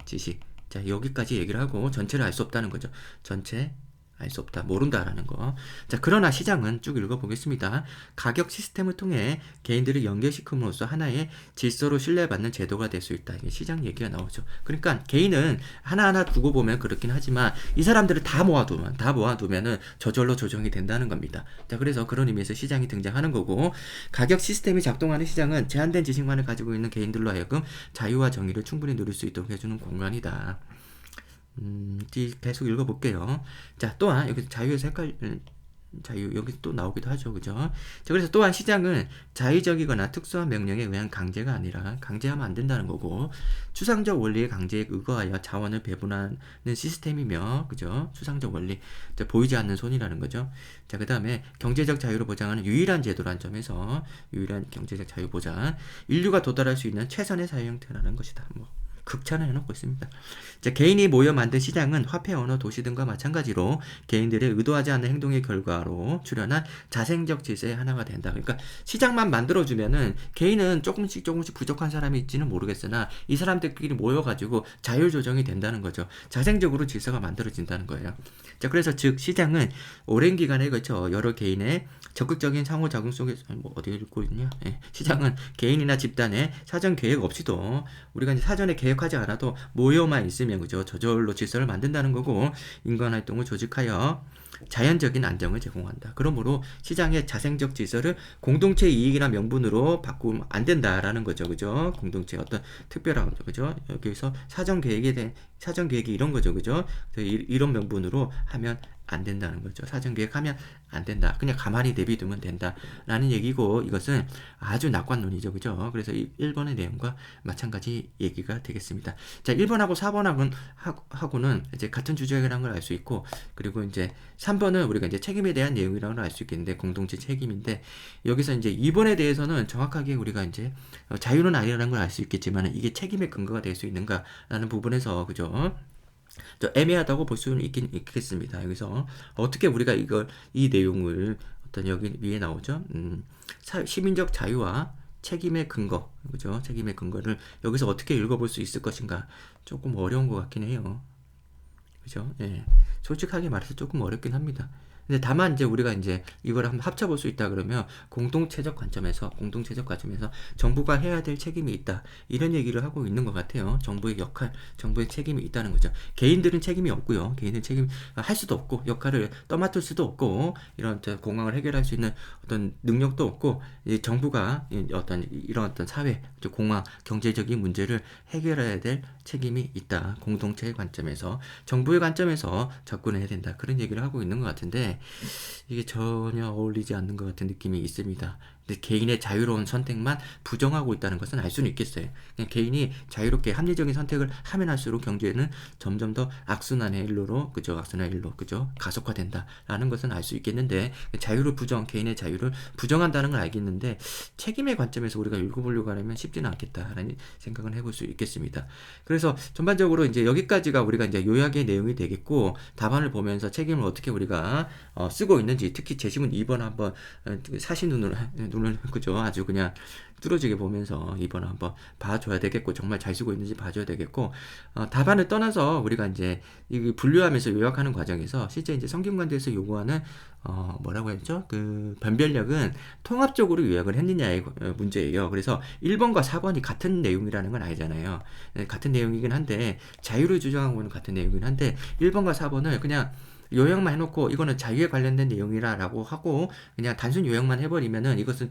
지식, 자, 여기까지 얘기를 하고 전체를 알 수 없다는 거죠. 전체 알 수 없다, 모른다라는 거. 자, 그러나 시장은 쭉 읽어보겠습니다. 가격 시스템을 통해 개인들을 연결시킴으로써 하나의 질서로 신뢰받는 제도가 될 수 있다. 이게 시장 얘기가 나오죠. 그러니까 개인은 하나하나 두고 보면 그렇긴 하지만 이 사람들을 다 모아두면은 저절로 조정이 된다는 겁니다. 자, 그래서 그런 의미에서 시장이 등장하는 거고, 가격 시스템이 작동하는 시장은 제한된 지식만을 가지고 있는 개인들로 하여금 자유와 정의를 충분히 누릴 수 있도록 해주는 공간이다. 계속 읽어볼게요. 자, 또한 여기 자유 여기 또 나오기도 하죠, 그죠? 자, 그래서 또한 시장은 자의적이거나 특수한 명령에 의한 강제가 아니라, 강제하면 안 된다는 거고, 추상적 원리의 강제에 의거하여 자원을 배분하는 시스템이며, 그죠? 추상적 원리, 자, 보이지 않는 손이라는 거죠. 자, 그 다음에 경제적 자유를 보장하는 유일한 제도란 점에서 유일한 경제적 자유 보장, 인류가 도달할 수 있는 최선의 사유 형태라는 것이다. 극찬을 해놓고 있습니다. 자, 개인이 모여 만든 시장은 화폐, 언어, 도시 등과 마찬가지로 개인들의 의도하지 않는 행동의 결과로 출현한 자생적 질서의 하나가 된다. 그러니까 시장만 만들어주면은 개인은 조금씩 부족한 사람이 있지는 모르겠으나 이 사람들끼리 모여가지고 자율 조정이 된다는 거죠. 자생적으로 질서가 만들어진다는 거예요. 자, 그래서 즉 시장은 오랜 기간에 걸쳐 여러 개인의 적극적인 상호작용 속에서 어디 읽고 있냐? 시장은 개인이나 집단의 사전 계획 없이도 우리가 이제 사전에 계획하지 않아도 모여만 있으면 그죠? 저절로 질서를 만든다는 거고, 인간 활동을 조직하여 자연적인 안정을 제공한다. 그러므로 시장의 자생적 질서를 공동체 이익이나 명분으로 바꾸면 안 된다라는 거죠, 그죠? 공동체 어떤 특별한 거죠, 그죠? 여기서 사전 계획이 이런 거죠, 그죠? 이런 명분으로 하면 안 된다는 거죠. 사전 계획하면 안 된다. 그냥 가만히 내비두면 된다라는 얘기고, 이것은 아주 낙관론이죠, 그죠? 그래서 1번의 내용과 마찬가지 얘기가 되겠습니다. 자, 1번하고 4번하고는 이제 같은 주제라는 걸 알 수 있고, 그리고 이제 3번은 우리가 이제 책임에 대한 내용이라는 걸 알 수 있겠는데, 공동체 책임인데, 여기서 이제 2번에 대해서는 정확하게 우리가 이제 자유는 아니라는 걸 알 수 있겠지만, 이게 책임의 근거가 될 수 있는가라는 부분에서, 그죠? 애매하다고 볼 수는 있겠습니다. 여기서 어떻게 우리가 이 내용을 어떤 여기 위에 나오죠? 시민적 자유와 책임의 근거, 그죠? 책임의 근거를 여기서 어떻게 읽어볼 수 있을 것인가? 조금 어려운 것 같긴 해요. 그죠? 예. 솔직하게 말해서 조금 어렵긴 합니다. 근데 다만 이제 우리가 이제 이걸 한번 합쳐볼 수 있다 그러면 공동체적 관점에서 정부가 해야 될 책임이 있다, 이런 얘기를 하고 있는 것 같아요. 정부의 역할, 정부의 책임이 있다는 거죠. 개인들은 책임이 없고요. 개인은 책임 할 수도 없고 역할을 떠맡을 수도 없고 이런 공황을 해결할 수 있는 어떤 능력도 없고, 정부가 이런 사회 공황, 경제적인 문제를 해결해야 될 책임이 있다. 공동체의 관점에서, 정부의 관점에서 접근해야 된다. 그런 얘기를 하고 있는 것 같은데, 이게 전혀 어울리지 않는 것 같은 느낌이 있습니다. 근데 개인의 자유로운 선택만 부정하고 있다는 것은 알 수는 있겠어요. 그냥 개인이 자유롭게 합리적인 선택을 하면 할수록 경제는 점점 더 악순환의 일로로, 그죠? 그죠? 가속화된다라는 것은 알 수 있겠는데, 개인의 자유를 부정한다는 걸 알겠는데, 책임의 관점에서 우리가 읽어보려고 하면 쉽지는 않겠다라는 생각을 해볼 수 있겠습니다. 그래서 전반적으로 이제 여기까지가 우리가 이제 요약의 내용이 되겠고, 답안을 보면서 책임을 어떻게 우리가 쓰고 있는지, 특히 제시문 2번 한번 사신 눈을 그죠? 아주 그냥 뚫어지게 보면서 2번 한번 봐줘야 되겠고, 정말 잘 쓰고 있는지 봐줘야 되겠고, 답안을 떠나서 우리가 이제 이 분류하면서 요약하는 과정에서 실제 이제 성균관대에서 요구하는 뭐라고 했죠? 그 변별력은 통합적으로 요약을 했느냐의 문제예요. 그래서 1번과 4번이 같은 내용이라는 건 아니잖아요. 같은 내용이긴 한데, 자유를 주장하고는 같은 내용이긴 한데, 1번과 4번을 그냥 요약만 해놓고 이거는 자유에 관련된 내용이라고 하고 그냥 단순 요약만 해버리면은 이것은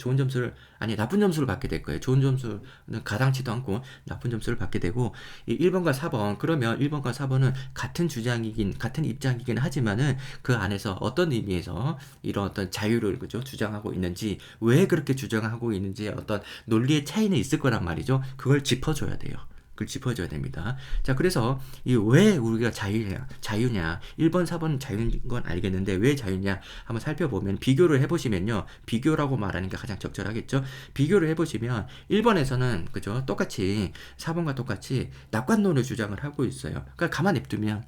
나쁜 점수를 받게 될 거예요. 좋은 점수는 가당치도 않고 나쁜 점수를 받게 되고, 이 1번과 4번, 그러면 1번과 4번은 같은 입장이긴 하지만은 그 안에서 어떤 의미에서 이런 어떤 자유를, 그죠? 주장하고 있는지, 왜 그렇게 주장하고 있는지 어떤 논리의 차이는 있을 거란 말이죠. 그걸 짚어줘야 돼요. 그걸 짚어줘야 됩니다. 자, 그래서 왜 우리가 자유냐, 1번, 4번 자유인 건 알겠는데 왜 자유냐 한번 살펴보면, 비교를 해보시면요, 비교라고 말하는 게 가장 적절하겠죠. 비교를 해보시면 1번에서는 그죠, 똑같이 4번과 똑같이 낙관론을 주장을 하고 있어요. 그러니까 가만히 냅두면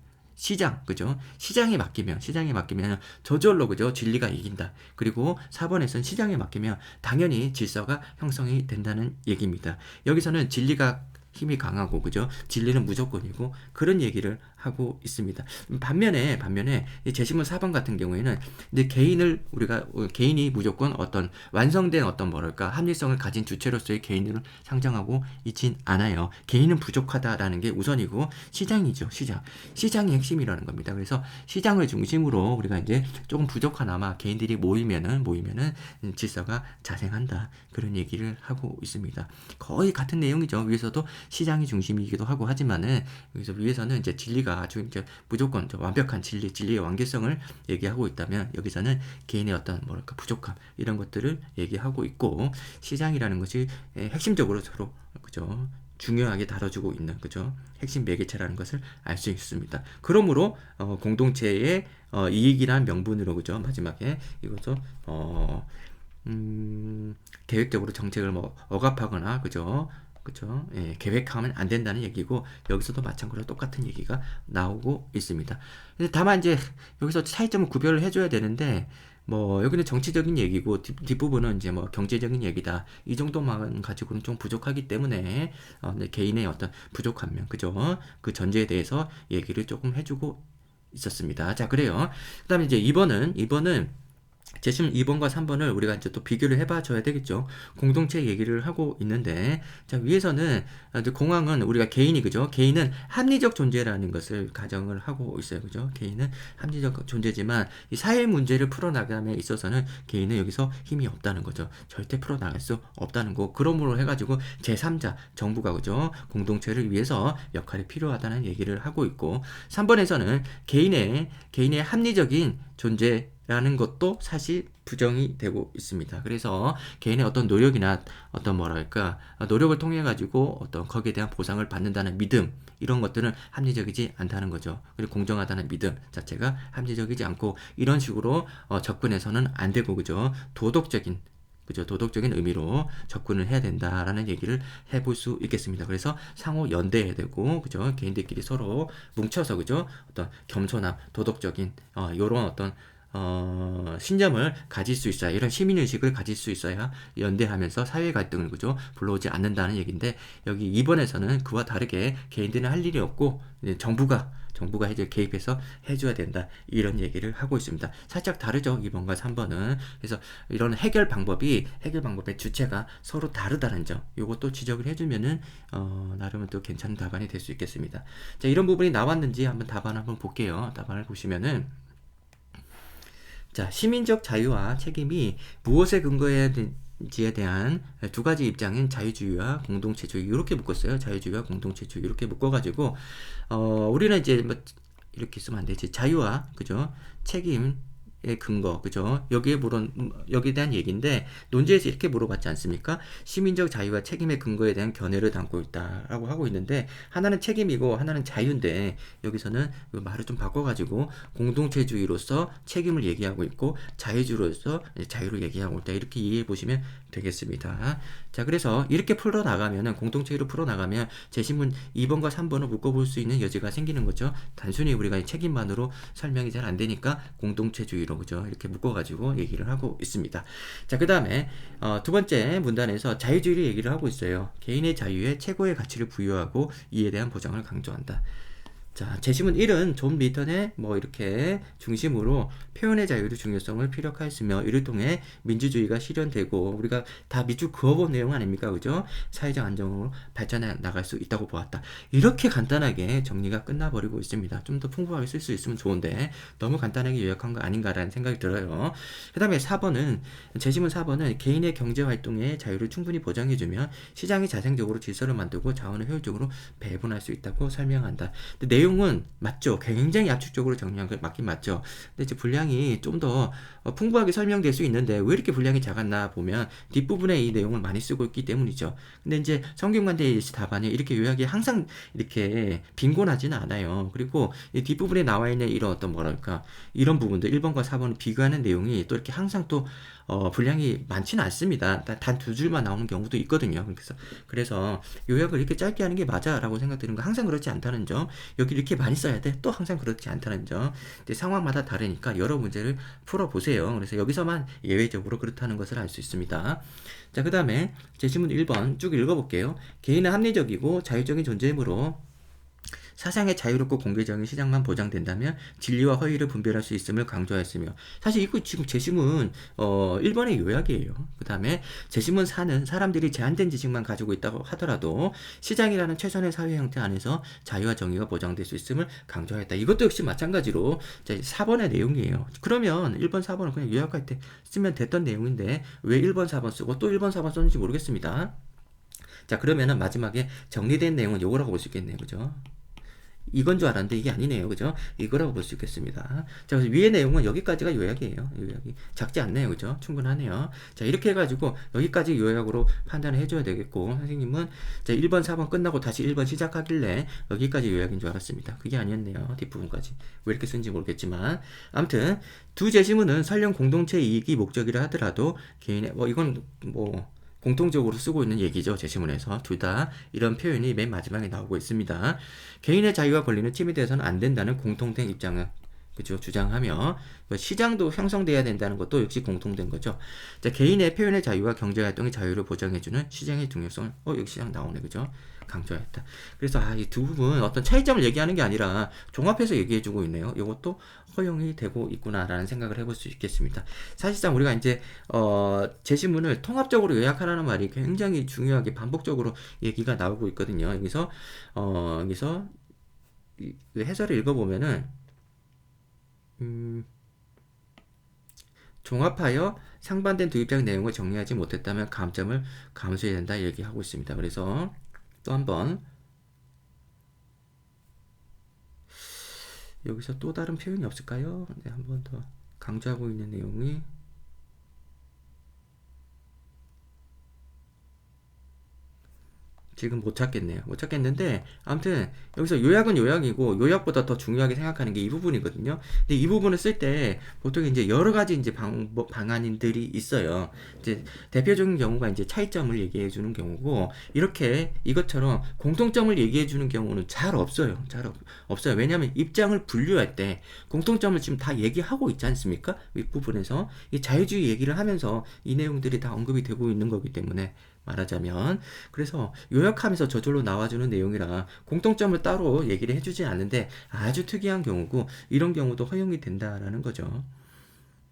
그죠? 시장에 맡기면 저절로, 그죠? 진리가 이긴다. 그리고 4번에서는 시장에 맡기면 당연히 질서가 형성이 된다는 얘기입니다. 여기서는 진리가 힘이 강하고, 그죠? 진리는 무조건이고, 그런 얘기를 하고 있습니다. 반면에 이 제시문 4번 같은 경우에는 이제 개인이 무조건 어떤 완성된 어떤 뭐랄까 합리성을 가진 주체로서의 개인을 상정하고 있진 않아요. 개인은 부족하다라는 게 우선이고, 시장이죠. 시장이 핵심이라는 겁니다. 그래서 시장을 중심으로 우리가 이제 조금 부족하나마 개인들이 모이면은 질서가 자생한다, 그런 얘기를 하고 있습니다. 거의 같은 내용이죠. 위에서도 시장이 중심이기도 하고 하지만은, 여기서 위에서는 이제 진리가 아주 이제 무조건 완벽한 진리의 완결성을 얘기하고 있다면, 여기서는 개인의 어떤 뭐랄까 부족함, 이런 것들을 얘기하고 있고, 시장이라는 것이 핵심적으로 서로, 그죠, 중요하게 다뤄주고 있는, 그죠, 핵심 매개체라는 것을 알 수 있습니다. 그러므로 공동체의 이익이란 명분으로, 그죠, 마지막에 이것도 계획적으로 정책을 뭐 억압하거나, 그죠, 예, 계획하면 안 된다는 얘기고, 여기서도 마찬가지로 똑같은 얘기가 나오고 있습니다. 근데 다만 이제 여기서 차이점을 구별을 해줘야 되는데, 뭐 여기는 정치적인 얘기고 뒷부분은 이제 뭐 경제적인 얘기다, 이 정도만 가지고는 좀 부족하기 때문에 개인의 어떤 부족한 면, 그죠, 그 전제에 대해서 얘기를 조금 해주고 있었습니다. 자, 그래요. 그 다음에 이제 2번은 제시문 2번과 3번을 우리가 이제 또 비교를 해봐 줘야 되겠죠. 공동체 얘기를 하고 있는데, 자, 위에서는 이제 공황은 우리가 개인이, 그죠, 개인은 합리적 존재라는 것을 가정을 하고 있어요. 그죠, 개인은 합리적 존재지만 이 사회 문제를 풀어나감에 있어서는 개인은 여기서 힘이 없다는 거죠. 절대 풀어나갈 수 없다는 거. 그러므로 해가지고 제3자 정부가, 그죠, 공동체를 위해서 역할이 필요하다는 얘기를 하고 있고, 3번에서는 개인의 합리적인 존재 라는 것도 사실 부정이 되고 있습니다. 그래서 개인의 어떤 노력이나 어떤 뭐랄까 노력을 통해 가지고 어떤 거기에 대한 보상을 받는다는 믿음, 이런 것들은 합리적이지 않다는 거죠. 그리고 공정하다는 믿음 자체가 합리적이지 않고, 이런 식으로 접근해서는 안 되고, 그죠, 도덕적인 의미로 접근을 해야 된다라는 얘기를 해볼 수 있겠습니다. 그래서 상호 연대해야 되고, 그죠, 개인들끼리 서로 뭉쳐서, 그죠, 어떤 겸손함, 도덕적인 요런 어떤 신념을 가질 수 있어야, 이런 시민의식을 가질 수 있어야 연대하면서 사회 갈등을, 그죠, 불러오지 않는다는 얘기인데, 여기 2번에서는 그와 다르게 개인들은 할 일이 없고 정부가 이제 개입해서 해줘야 된다, 이런 얘기를 하고 있습니다. 살짝 다르죠, 2번과 3번은. 그래서 이런 해결 방법의 주체가 서로 다르다는 점, 요것도 지적을 해주면은 나름은 또 괜찮은 답안이 될 수 있겠습니다. 자, 이런 부분이 나왔는지 답안 한번 볼게요. 답안을 보시면은, 자, 시민적 자유와 책임이 무엇에 근거해야지에 대한 두 가지 입장인 자유주의와 공동체주의, 이렇게 묶었어요. 자유주의와 공동체주의 이렇게 묶어가지고 우리는 이제 뭐 이렇게 쓰면 안 되지. 자유와, 그죠, 책임의 근거, 그죠, 여기에 대한 얘기인데, 논제에서 이렇게 물어봤지 않습니까? 시민적 자유와 책임의 근거에 대한 견해를 담고 있다라고 하고 있는데, 하나는 책임이고 하나는 자유인데, 여기서는 말을 좀 바꿔가지고 공동체주의로서 책임을 얘기하고 있고, 자유주의로서 자유를 얘기하고 있다, 이렇게 이해해 보시면 되겠습니다. 자, 그래서 이렇게 풀어나가면은, 공동체로 풀어나가면 제시문 2번과 3번을 묶어볼 수 있는 여지가 생기는 거죠. 단순히 우리가 책임만으로 설명이 잘 안 되니까 공동체주의로, 그죠, 이렇게 묶어가지고 얘기를 하고 있습니다. 자, 그 다음에 두 번째 문단에서 자유주의를 얘기를 하고 있어요. 개인의 자유에 최고의 가치를 부여하고 이에 대한 보장을 강조한다. 자, 제시문 1은 존 밀턴의 뭐 이렇게 중심으로 표현의 자유의 중요성을 피력하였으며, 이를 통해 민주주의가 실현되고, 우리가 다 밑줄 그어본 내용 아닙니까, 그죠? 사회적 안정으로 발전해 나갈 수 있다고 보았다. 이렇게 간단하게 정리가 끝나버리고 있습니다. 좀 더 풍부하게 쓸 수 있으면 좋은데 너무 간단하게 요약한 거 아닌가라는 생각이 들어요. 그 다음에 제시문 4번은 개인의 경제활동의 자유를 충분히 보장해주면 시장이 자생적으로 질서를 만들고 자원을 효율적으로 배분할 수 있다고 설명한다. 근데 내용은 맞죠. 굉장히 압축적으로 정리한 게 맞긴 맞죠. 근데 이제 분량이 좀 더 풍부하게 설명될 수 있는데, 왜 이렇게 분량이 작았나 보면 뒷부분에 이 내용을 많이 쓰고 있기 때문이죠. 근데 이제 성균관대 답안에 이렇게 요약이 항상 이렇게 빈곤하지는 않아요. 그리고 이 뒷부분에 나와 있는 이런 어떤 뭐랄까 이런 부분들 1번과 4번을 비교하는 내용이 또 이렇게 항상 또 분량이 많지는 않습니다. 단 두 줄만 나오는 경우도 있거든요. 그래서 요약을 이렇게 짧게 하는 게 맞아라고 생각드는 거, 항상 그렇지 않다는 점, 여기 여기 이렇게 많이 써야 돼? 또 항상 그렇지 않다는 점. 근데 상황마다 다르니까 여러 문제를 풀어보세요. 그래서 여기서만 예외적으로 그렇다는 것을 알 수 있습니다. 자, 그 다음에 제시문 1번 쭉 읽어볼게요. 개인은 합리적이고 자율적인 존재이므로 사상의 자유롭고 공개적인 시장만 보장된다면 진리와 허위를 분별할 수 있음을 강조하였으며, 사실 이거 지금 제시문 1번의 요약이에요. 그 다음에 제시문 4는 사람들이 제한된 지식만 가지고 있다고 하더라도 시장이라는 최선의 사회 형태 안에서 자유와 정의가 보장될 수 있음을 강조하였다. 이것도 역시 마찬가지로 4번의 내용이에요. 그러면 1번, 4번은 그냥 요약할 때 쓰면 됐던 내용인데 왜 1번, 4번 쓰고 또 1번, 4번 썼는지 모르겠습니다. 자, 그러면은 마지막에 정리된 내용은 요거라고 볼 수 있겠네요. 그죠? 이건 줄 알았는데 이게 아니네요. 그죠? 이거라고 볼 수 있겠습니다. 자, 그래서 위의 내용은 여기까지가 요약이에요. 요약이 작지 않네요. 그죠? 충분하네요. 자, 이렇게 해가지고 여기까지 요약으로 판단을 해줘야 되겠고, 선생님은 자, 1번, 4번 끝나고 다시 1번 시작하길래 여기까지 요약인 줄 알았습니다. 그게 아니었네요. 뒷부분까지. 왜 이렇게 쓴지 모르겠지만. 아무튼 두 제시문은 설령 공동체 이익이 목적이라 하더라도 개인의 이건 공통적으로 쓰고 있는 얘기죠. 제시문에서 둘 다 이런 표현이 맨 마지막에 나오고 있습니다. 개인의 자유와 권리는 침해돼서는 안 된다는 공통된 입장을 그죠? 주장하며 시장도 형성돼야 된다는 것도 역시 공통된 거죠. 자, 개인의 표현의 자유와 경제활동의 자유를 보장해주는 시장의 중요성을 여기 시장 나오네. 그죠? 강조했다. 그래서 이 두 부분 어떤 차이점을 얘기하는 게 아니라 종합해서 얘기해주고 있네요. 이것도 허용이 되고 있구나라는 생각을 해볼 수 있겠습니다. 사실상 우리가 이제 제시문을 통합적으로 요약하라는 말이 굉장히 중요하게 반복적으로 얘기가 나오고 있거든요. 여기서 해설을 읽어보면은 종합하여 상반된 두 입장 내용을 정리하지 못했다면 감점을 감수해야 된다 얘기하고 있습니다. 그래서 또 한번 여기서 또 다른 표현이 없을까요? 네, 한 번 더 강조하고 있는 내용이 지금 못 찾겠네요. 못 찾겠는데 아무튼 여기서 요약은 요약이고 요약보다 더 중요하게 생각하는 게 이 부분이거든요. 근데 이 부분을 쓸 때 보통 이제 여러 가지 이제 방안들이 있어요. 이제 대표적인 경우가 이제 차이점을 얘기해 주는 경우고, 이렇게 이것처럼 공통점을 얘기해 주는 경우는 잘 없어요. 없어요. 왜냐하면 입장을 분류할 때 공통점을 지금 다 얘기하고 있지 않습니까? 윗부분에서 이 자유주의 얘기를 하면서 이 내용들이 다 언급이 되고 있는 거기 때문에 말하자면, 그래서 요약하면서 저절로 나와주는 내용이라 공통점을 따로 얘기를 해주지 않는데 아주 특이한 경우고, 이런 경우도 허용이 된다라는 거죠.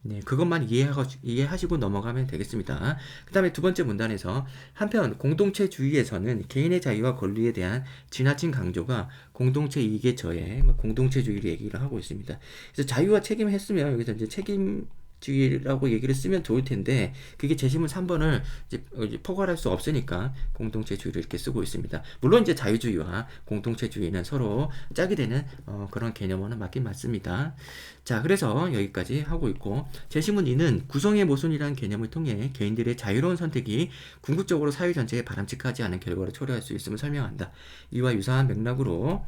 네, 그것만 이해하시고 넘어가면 되겠습니다. 그 다음에 두 번째 문단에서 한편 공동체주의에서는 개인의 자유와 권리에 대한 지나친 강조가 공동체 이익에 저해 공동체주의를 얘기를 하고 있습니다. 그래서 자유와 책임을 했으면 여기서 이제 책임주의라고 얘기를 쓰면 좋을 텐데, 그게 제시문 3번을 이제 포괄할 수 없으니까 공동체주의를 이렇게 쓰고 있습니다. 물론 이제 자유주의와 공동체주의는 서로 짝이 되는 그런 개념어는 맞긴 맞습니다. 자, 그래서 여기까지 하고 있고, 제시문 2는 구성의 모순이라는 개념을 통해 개인들의 자유로운 선택이 궁극적으로 사회 전체에 바람직하지 않은 결과를 초래할 수 있음을 설명한다. 이와 유사한 맥락으로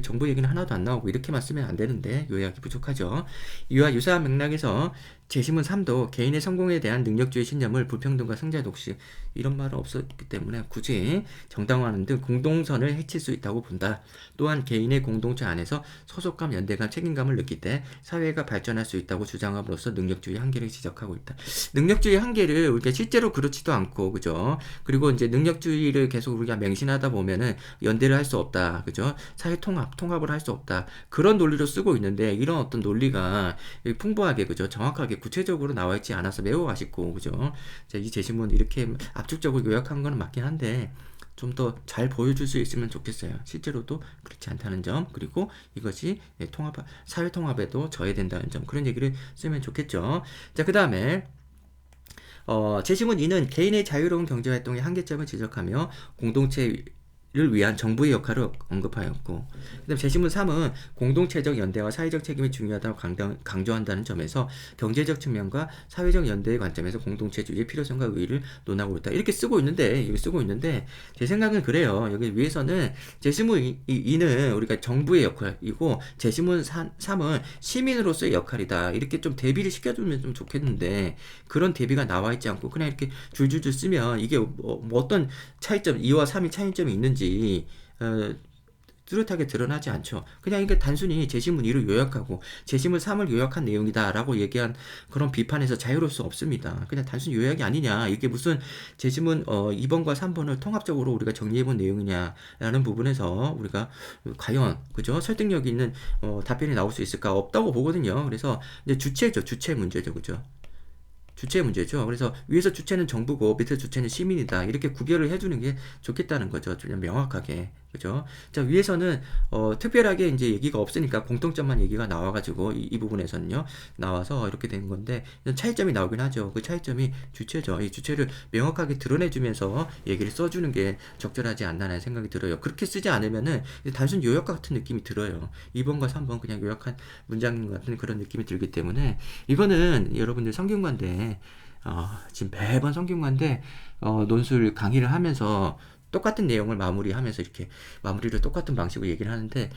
정보 얘기는 하나도 안 나오고 이렇게만 쓰면 안 되는데 요약이 부족하죠. 이와 유사한 맥락에서 제시문 3도 개인의 성공에 대한 능력주의 신념을 불평등과 승자 독식, 이런 말은 없었기 때문에 굳이 정당화하는 등 공동선을 해칠 수 있다고 본다. 또한 개인의 공동체 안에서 소속감, 연대감, 책임감을 느낄 때 사회가 발전할 수 있다고 주장함으로써 능력주의 한계를 지적하고 있다. 능력주의 한계를 우리가 실제로 그렇지도 않고, 그죠? 그리고 이제 능력주의를 계속 우리가 맹신하다 보면은 연대를 할 수 없다, 그죠? 사회 통합을 할 수 없다, 그런 논리로 쓰고 있는데, 이런 어떤 논리가 풍부하게, 그죠? 정확하게 구체적으로 나와 있지 않아서 매우 아쉽고, 그죠? 자, 이 제시문 이렇게 압축적으로 요약한 건 맞긴 한데 좀 더 잘 보여줄 수 있으면 좋겠어요. 실제로도 그렇지 않다는 점, 그리고 이것이 사회 통합에도 저해된다는 점, 그런 얘기를 쓰면 좋겠죠. 자, 그 다음에 제시문 2는 개인의 자유로운 경제활동의 한계점을 지적하며 공동체를 위한 정부의 역할을 언급하였고, 그 다음 제시문 3은 공동체적 연대와 사회적 책임이 중요하다고 강조한다는 점에서 경제적 측면과 사회적 연대의 관점에서 공동체주의의 필요성과 의의를 논하고 있다. 이렇게 쓰고 있는데 제 생각은 그래요. 여기 위에서는 제시문 2는 우리가 정부의 역할이고 제시문 3은 시민으로서의 역할이다. 이렇게 좀 대비를 시켜주면 좀 좋겠는데, 그런 대비가 나와 있지 않고 그냥 이렇게 줄줄줄 쓰면 이게 어떤 차이점, 2와 3이 차이점이 있는지 뚜렷하게 드러나지 않죠. 그냥 이게 단순히 제시문 2를 요약하고 제시문 3을 요약한 내용이다라고 얘기한 그런 비판에서 자유로울 수 없습니다. 그냥 단순 요약이 아니냐. 이게 무슨 제시문 2번과 3번을 통합적으로 우리가 정리해본 내용이냐라는 부분에서 우리가 과연 그죠? 설득력 있는 답변이 나올 수 있을까? 없다고 보거든요. 그래서 이제 주체죠. 주체 문제죠. 그죠? 주체 문제죠. 그래서 위에서 주체는 정부고 밑에 주체는 시민이다. 이렇게 구별을 해주는 게 좋겠다는 거죠. 좀 명확하게. 그죠? 자, 위에서는, 특별하게 이제 얘기가 없으니까 공통점만 얘기가 나와가지고, 이 부분에서는요, 나와서 이렇게 된 건데, 차이점이 나오긴 하죠. 그 차이점이 주체죠. 이 주체를 명확하게 드러내주면서 얘기를 써주는 게 적절하지 않나라는 생각이 들어요. 그렇게 쓰지 않으면은, 단순 요약 같은 느낌이 들어요. 2번과 3번 그냥 요약한 문장 같은 그런 느낌이 들기 때문에, 이거는 여러분들 성균관대, 지금 매번 성균관대, 논술 강의를 하면서, 똑같은 내용을 마무리하면서 이렇게 마무리를 똑같은 방식으로 얘기를 하는데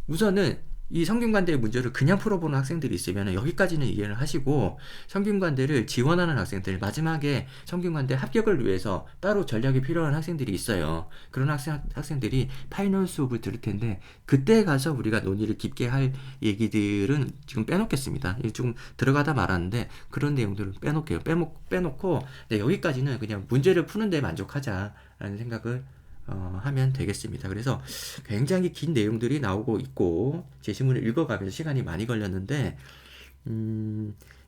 우선은 이 성균관대의 문제를 그냥 풀어보는 학생들이 있으면 여기까지는 이해를 하시고 성균관대를 지원하는 학생들 마지막에 성균관대 합격을 위해서 따로 전략이 필요한 학생들이 있어요. 그런 학생들이 파이널 수업을 들을 텐데 그때 가서 우리가 논의를 깊게 할 얘기들은 지금 빼놓겠습니다. 조금 들어가다 말았는데 그런 내용들을 빼놓을게요. 빼놓고 네, 여기까지는 그냥 문제를 푸는 데 만족하자라는 생각을 하면 되겠습니다. 그래서 굉장히 긴 내용들이 나오고 있고 제시문을 읽어가면서 시간이 많이 걸렸는데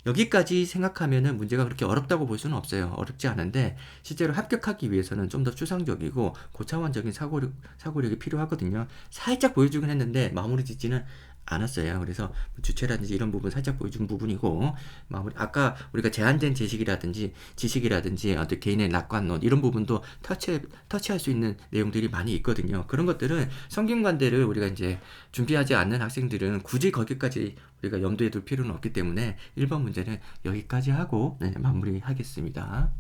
여기까지 생각하면은 문제가 그렇게 어렵다고 볼 수는 없어요. 어렵지 않은데 실제로 합격하기 위해서는 좀 더 추상적이고 고차원적인 사고력이 필요하거든요. 살짝 보여주긴 했는데 마무리 짓지는 않았어요. 그래서 주체라든지 이런 부분 살짝 보여준 부분이고 마무리 아까 우리가 제한된 지식이라든지 어떤 개인의 낙관론 이런 부분도 터치할 수 있는 내용들이 많이 있거든요. 그런 것들은 성균관대를 우리가 이제 준비하지 않는 학생들은 굳이 거기까지 우리가 염두에 둘 필요는 없기 때문에 1번 문제는 여기까지 하고 네, 마무리하겠습니다.